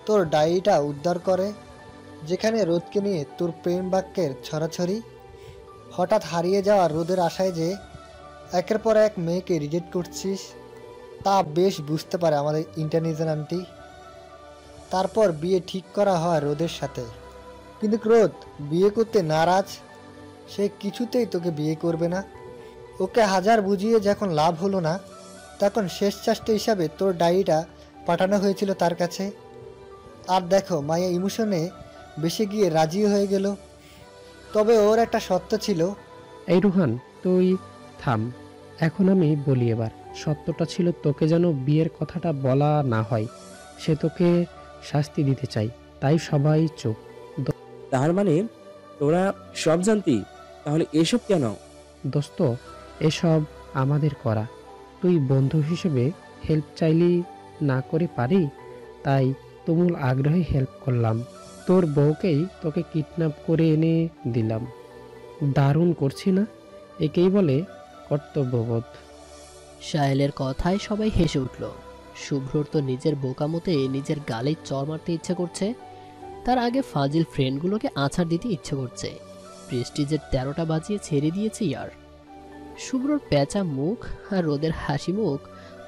তোর ডায়েরিটা উদ্ধার করে, যেখানে রোদকে নিয়ে তোর প্রেম বাক্যের ছড়াছড়ি। হঠাৎ হারিয়ে যাওয়া রোদের আশায় যে একের পর এক মেয়েকে রিজেক্ট করছিস, তা বেশ বুঝতে পারে আমাদের ইন্টারনেশনাল আন্টি। তারপর বিয়ে ঠিক করা হয় রোদের সাথে, কিন্তু রোদ বিয়ে করতে নারাজ। সে কিছুতেই তোকে বিয়ে করবে না। ওকে হাজার বুঝিয়ে যখন লাভ হলো না, তখন শেষ চেষ্টা হিসাবে তোর ডায়েরিটা পাঠানো হয়েছিল তার কাছে। আর দেখো, মায়া ইমোশনে বেশি গিয়ে রাজি হয়ে গেল। তবে ওর একটা সত্য ছিল।
এই রুহান, তুই থাম। এখন আমি বলি এবার। সত্যটা ছিল তোকে যেন বিয়ের কথাটা বলা না হয়। সে তোকে শাস্তি দিতে চাই, তাই সবাই চুপ।
তার মানে তোরা সব জানতি? তাহলে এসব কেন?
দোস্ত, এসব আমাদের করা। তুই বন্ধু হিসেবে হেল্প চাইলি, না করে পারি, তাই তুমুল আগ্রহে হেল্প করলাম। তোর বউকেই তোকে কিডন্যাপ করে এনে দিলাম। দারুণ করছি না? একেই বলে কর্তব্যবোধ।
সাহেলের কথায় সবাই হেসে উঠল। শুভ্রর তো নিজের বোকামতে নিজের গালে চড় মারতে ইচ্ছে করছে। তার আগে ফাজিল ফ্রেন্ডগুলোকে আছাড় দিতে ইচ্ছে করছে। প্রেস্টিজের 13টা বাজিয়ে ছেড়ে দিয়েছে ইয়ার। শুভ্রর প্যাঁচা মুখ আর রোদের হাসি মুখ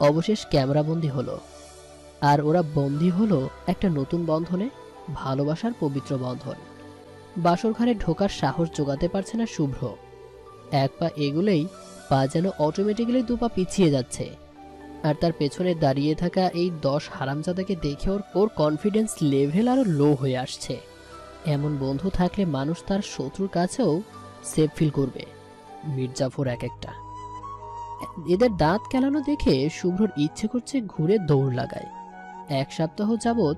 অবশেষ ক্যামেরাবন্দি হলো। আর ওরা বন্দী হলো একটা নতুন বন্ধনে, ভালোবাসার পবিত্র বন্ধন। বাসর ঘরে ঢোকার সাহস জোগাতে পারছে না শুভ্র। এক পা এগুলেই পা যেন অটোমেটিক্যালি 2 পা পিছিয়ে যাচ্ছে। আর তার পেছনে দাঁড়িয়ে থাকা এই 10 হারামজাদাকে দেখে ওর কনফিডেন্স লেভেল আরো লো হয়ে আসছে। এমন বন্ধু থাকলে মানুষ তার শত্রুর কাছেও সেফ ফিল করবে। মির্জাফর এক একটা। এদের দাঁত কেলানো দেখে শুভ্রর ইচ্ছে করছে ঘুরে দৌড় লাগায়। 1 সপ্তাহ যাবৎ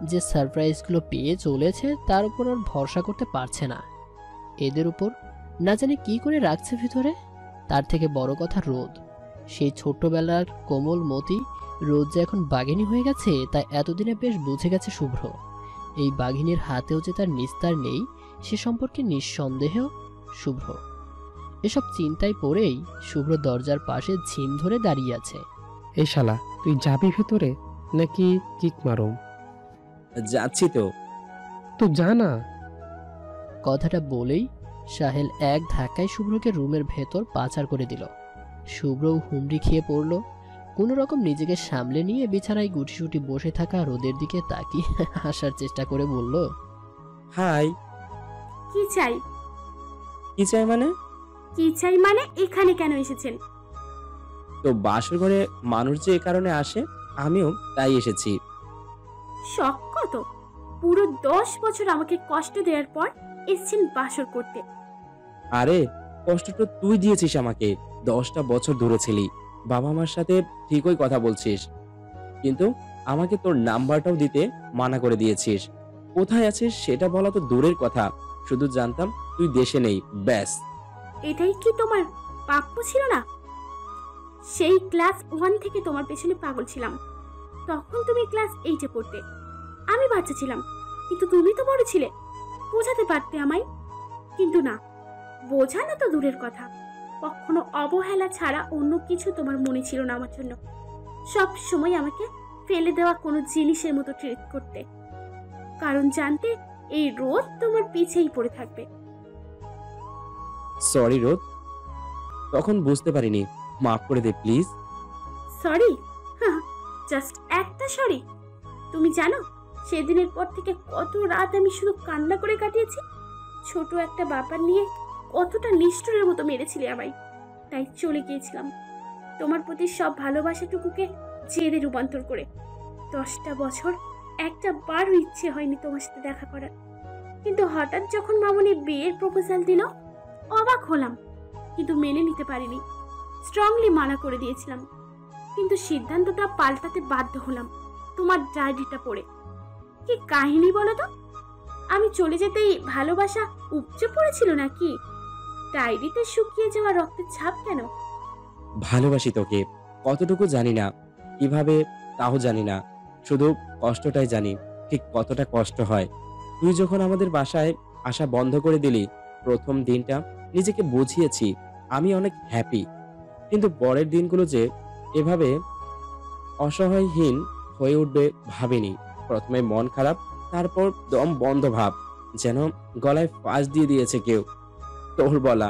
যে সারপ্রাইজগুলো পেয়ে চলেছে তার উপর ওর ভরসা করতে পারছে না। এদের উপর না জানি কি করে রাখছে ভিতরে। তার থেকে বড় কথা রোদ, সেই ছোট্টবেলার কোমল মতি রোদ যে এখন বাঘিনী হয়ে গেছে তা এতদিনে বেশ বুঝে গেছে শুভ্র। এই বাঘিনীর হাতেও যে তার নিস্তার নেই সে সম্পর্কে নিঃসন্দেহ শুভ্র। এসব চিন্তায় পড়েই শুভ্র দরজার পাশে ঝিম ধরে দাঁড়িয়ে আছে।
এই শালা, তুই যাবি ভেতরে নাকি কিক মারুম?
যাচ্ছি তো।
তো যা না।
কথাটা বলেই সাহেল এক ধাক্কায় শুভ্রকে রুমের ভেতর পাচার করে দিল। শুভ্রও হুমড়ি খেয়ে পড়ল। কোনো রকম নিজেকে সামলে নিয়ে বিছানায় গুটিসুটি বসে থাকা রোদের দিকে তাকিয়ে হাসার চেষ্টা করে বলল,
হাই।
কি চাই?
কি চাই মানে?
কি চাই মানে এখানে কেন এসেছেন?
তো বাসর ঘরে মানুষ যে এ কারণে আসে, আমিও তাই এসেছি।
শখ কত! পুরো 10 বছর আমাকে কষ্ট দেওয়ার পর এসেছেন বাসর করতে।
আরে কষ্টটা তুই দিয়েছিস আমাকে। 10টা বছর দূরে ছিলি, বাবা মার সাথে ঠিকই কথা বলছিস, কিন্তু আমাকে তোর নাম্বারটাও দিতে মানা করে দিয়েছিস। কোথায় আছিস সেটা বলা তো দূরের কথা, শুধু জানতাম তুই দেশে নেই, ব্যাস।
এটাই কি তোমার প্রাপ্য ছিল না? সেই ক্লাস 1 থেকে তোমার পেছনে পাগল ছিলাম। তখন তুমি ক্লাস 8-এ পড়তে, আমি বাচ্চা ছিলাম, কিন্তু তুমি তো বড় ছিলে, বোঝাতে পারতে আমায়। কিন্তু না, বোঝানো তো দূরের কথা, কখনো অবহেলা ছাড়া অন্য কিছু তোমার মনে ছিল না আমার জন্য। সব সময় আমাকে ফেলে দেওয়া কোনো জিনিসের মতো ট্রিট করতে, কারণ জানতে এই রোদ তোমার পিছেই পড়ে থাকবে।
সরি রোদ, তখন বুঝতে পারিনি, মাফ করে দে প্লিজ।
সরি? জাস্ট একটা সরি? তুমি জানো সেদিনের পর থেকে কত রাত আমি শুধু কান্না করে কাটিয়েছি। ছোট একটা ব্যাপার নিয়ে কতটা নিষ্ঠুরের মতো মেরেছিলে আমায়, তাই চলে গিয়েছিলাম তোমার প্রতি সব ভালোবাসাটুকুকে জেদে রূপান্তর করে। 10টা বছর একটা বারও ইচ্ছে হয়নি তোমার সাথে দেখা করার, কিন্তু হঠাৎ যখন মামনি বিয়ের প্রপোজাল দিল অবাক হলাম, কিন্তু মেনে নিতে পারিনি। স্ট্রংলি মানা করে দিয়েছিলাম, কিন্তু সিদ্ধান্তটা পাল্টাতে বাধ্য হলাম তোমার ডায়েরিটা পড়ে। কি কাহিনী বলো তো? আমি চলে যেতেই ভালোবাসা উপচে পড়েছিল নাকি? ডায়েরিতে শুকিয়ে যাওয়া রক্তের ছাপ কেন?
ভালোবাসি তোকে, কতটুকু জানি না, কিভাবে তাও জানি না, শুধু কষ্টটাই জানি ঠিক কতটা কষ্ট হয়। তুই যখন আমাদের বাসায় আসা বন্ধ করে দিলি, প্রথম দিনটা নিজেকে বুঝিয়েছি আমি অনেক হ্যাপি, কিন্তু পরের দিনগুলো যে এভাবে অসহায়হীন হয়ে উঠবে ভাবিনি। প্রথমে মন খারাপ, তারপর দম বন্ধ ভাব, যেন গলায় ফাঁস দিয়ে দিয়েছে কেউ। তোর বলা।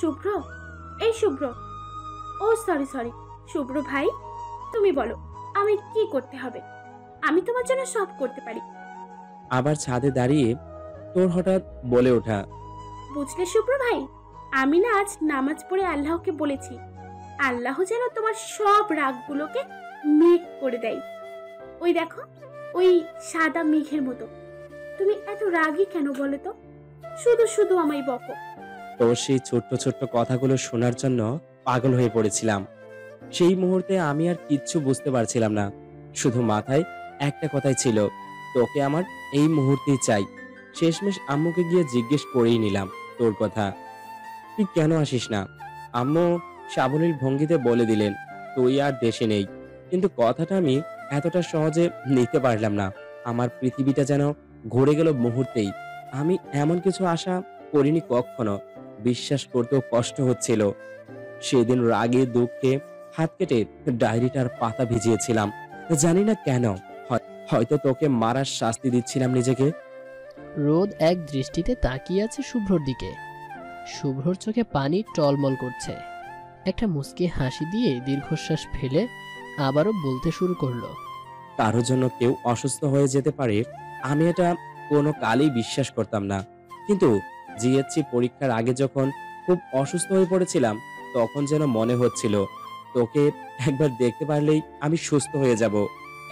শুভ্র, এই শুভ্র, ও সরি শুভ্র ভাই, তুমি বলো আমি কি করতে হবে? আমি তোমার জন্য সব করতে পারি।
আবার ছাদে দাঁড়িয়ে তোর হঠাৎ বলে ওঠা,
বুঝলে শুভ্র ভাই, আমি না আজ নামাজ পড়ে আল্লাহকে বলেছি আল্লাহ যেন তোমার সব রাগগুলোকে মেঘ করে দেয়। ওই দেখো, ওই সাদা মেঘের মতো। তুমি এত রাগী কেন বলো তো? শুধু শুধু আমায় বকো।
তোর সেই ছোট্ট ছোট্ট কথাগুলো শোনার জন্য পাগল হয়ে পড়েছিলাম। সেই মুহূর্তে আমি আর কিচ্ছু বুঝতে পারছিলাম না, শুধু মাথায় একটা কথাই ছিল, তোকে আমার এই মুহূর্তেই চাই। শেষমেশ আম্মুকে গিয়ে জিজ্ঞেস করেই নিলাম তোর কথা। তুই কেন আসিস না? আম্মু সাবলীল ভঙ্গিতে বলে দিলেন তুই আর দেশে নেই, কিন্তু কথাটা আমি এতটা সহজে নিতে পারলাম না। আমার পৃথিবীটা যেন ঘুরে গেল মুহূর্তেই। আমি এমন কিছু আশা করিনি কখনো, বিশ্বাস করতেও কষ্ট হচ্ছিল। সেদিন রাগে দুঃখে হাত কেটে ডায়েরিটার পাতা ভিজিয়েছিলাম, জানি না কেন, হয়তো তোকে মারার শাস্তি দিচ্ছিলাম নিজেকে।
রোদ এক দৃষ্টিতে তাকিয়ে আছে শুভ্রর দিকে। শুভ্রর চোখে পানি টলমল করছে। একটা মুচকি হাসি দিয়ে দীর্ঘশ্বাস ফেলে আবারও বলতে শুরু করলো,
কারোর জন্য কেউ অসুস্থ হয়ে যেতে পারে, আমি এটা কোনো কালেই বিশ্বাস করতাম না। কিন্তু জিএসসি পরীক্ষার আগে যখন খুব অসুস্থ হয়ে পড়েছিলাম, তখন যেন মনে হচ্ছিল তোকে একবার দেখতে পারলেই আমি সুস্থ হয়ে যাব।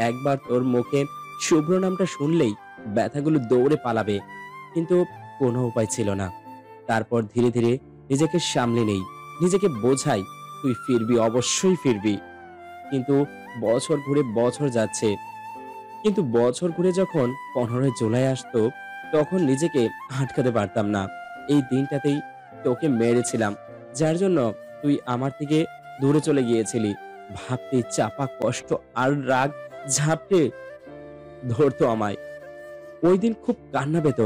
একবার তোর মুখে শুভ্র নামটা শুনলেই ব্যথাগুলো দৌড়ে পালাবে, কিন্তু কোনো উপায় ছিল না। তারপর ধীরে ধীরে নিজেকে সামলে নেই, নিজেকে বোঝাই তুই ফিরবি, অবশ্যই ফিরবি। কিন্তু বছর ঘুরে বছর যাচ্ছে, কিন্তু বছর ঘুরে যখন 15 জুলাই আসতো তখন নিজেকে আটকাতে পারতাম না। এই দিনটাতেই তোকে মেরেছিলাম, যার জন্য তুই আমার থেকে দূরে চলে গিয়েছিলি। ভাবতে চাপা কষ্ট আর রাগ ঝাপটে ধরতো আমায়। ওই দিন খুব কান্না পেত।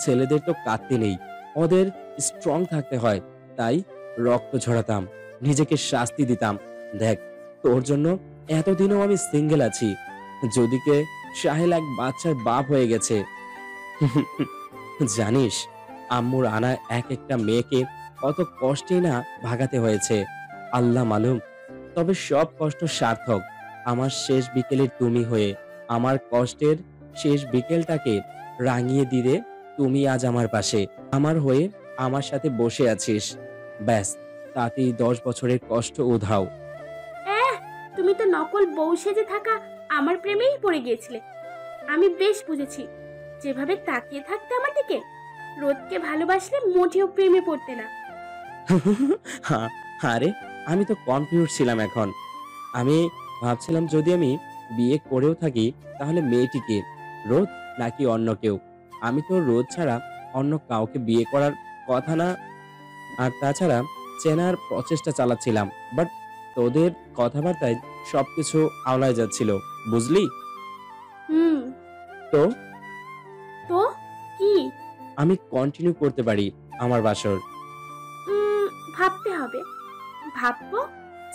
ছেলেদের তো কাঁদতে নেই, ওদের স্ট্রং থাকতে হয়, তাই রক্ত ঝরাতাম, নিজেকে শাস্তি দিতাম। দেখ, তোর জন্য এতদিনও আমি সিঙ্গেল আছি। যদিকে সাহেল এক বাচ্চার বাপ হয়ে গেছে। জানিস, আম্মুর আনা এক একটা মেয়েকে কত কষ্টে না ভাগাতে হয়েছে, আল্লাহ মালুম। তবে সব কষ্ট সার্থক। আমার শেষ বিকেলের তুমি হয়ে আমার কষ্টের শেষ বিকেলটাকে রাঙিয়ে দিলে তুমি আজ আমার পাশে, আমার হয়ে আমার সাথে বসে আছিস। ব্যাস, তাতেই 10 বছরের কষ্ট উধাও।
তুমি তো নকল বউ সেজে থাকা আমার প্রেমেই পড়ে গিয়েছিলে। আমি বেশ বুঝেছি, যেভাবে তাকিয়ে থাকতে আমার দিকে, রোদকে ভালোবাসলে মোটেও প্রেমে পড়তে না।
আরে, আমি তো কনফিউজ ছিলাম। এখন আমি ভাবছিলাম যদি আমি বিয়ে করেও থাকি তাহলে মেয়েটিকে, রোদ নাকি অন্য কেউ। আমি তো রোদ ছাড়া অন্য কাউকে বিয়ে করার কথা না। আর তাছাড়া চেনার প্রচেষ্টা চালাচ্ছিলাম, বাট তোদের কথাবার্তায় সবকিছু আওলায় যাচ্ছিল, বুঝলি? তো
তো কি
আমি কন্টিনিউ করতে পারি আমার বাসর?
ভাবতে হবে, ভাববো,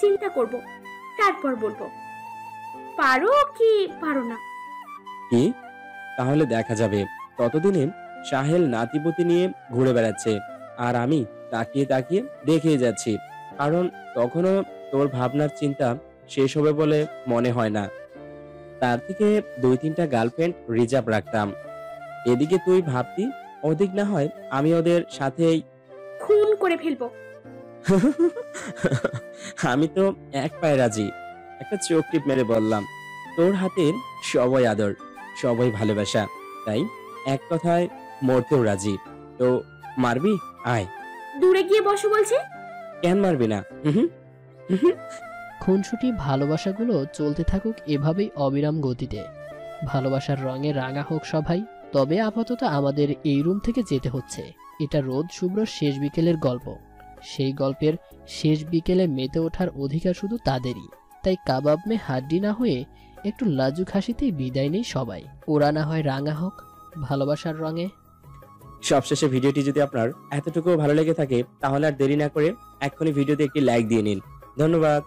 চিন্তা করব, তারপর বলবো। পারো কি পারো না?
কি? তাহলে দেখা যাবে। ততদিনে সাহেল নাতিপুতি নিয়ে ঘুরে বেড়াচ্ছে, আর আমি তাকিয়ে তাকিয়ে দেখে যাচ্ছি, কারণ তখনও তোর ভাবনার চিন্তা শেষ হবে বলে মনে হয় না। তার থেকে 2-3টা গার্লফ্রেন্ড রিজার্ভ রাখতাম। এদিকে তুই ভাবতি ওদিক না হয় আমি ওদের সাথেই
খুন করে ফেলবো।
আমি তো এক পায়ে রাজি। একটা চোখ টিপ মেরে বললাম, তোর হাতের সবাই আদর, সবাই ভালোবাসা, তাই এক কথায় মরতেও রাজি। তো মারবি? আয়।
দূরে গিয়ে বসো বলছি।
কেন মারবি না?
খুনসুটি ভালোবাসাগুলো চলতে থাকুক এভাবেই অবিরাম গতিতে। ভালোবাসার রঙে রাঙা হোক সবাই। তবে আপাতত আমাদের এই রুম থেকে যেতে হচ্ছে। এটা রোদ শুভ্র শেষ বিকেলের গল্প। সেই গল্পের শেষ বিকেলে মেতে ওঠার অধিকার শুধু তাদেরই। তাই কাবাব মে হাড্ডি না হয়ে একটু লাজুক হাসিতেই বিদায় নেই সবাই। ওরা না হয় রাঙা হোক ভালোবাসার রঙে।
সবশেষে ভিডিওটি যদি আপনার এতটুকু ভালো লেগে থাকে তাহলে আর দেরি না করে এক্ষুনি ভিডিওতে একটি লাইক দিয়ে নিন। ধন্যবাদ।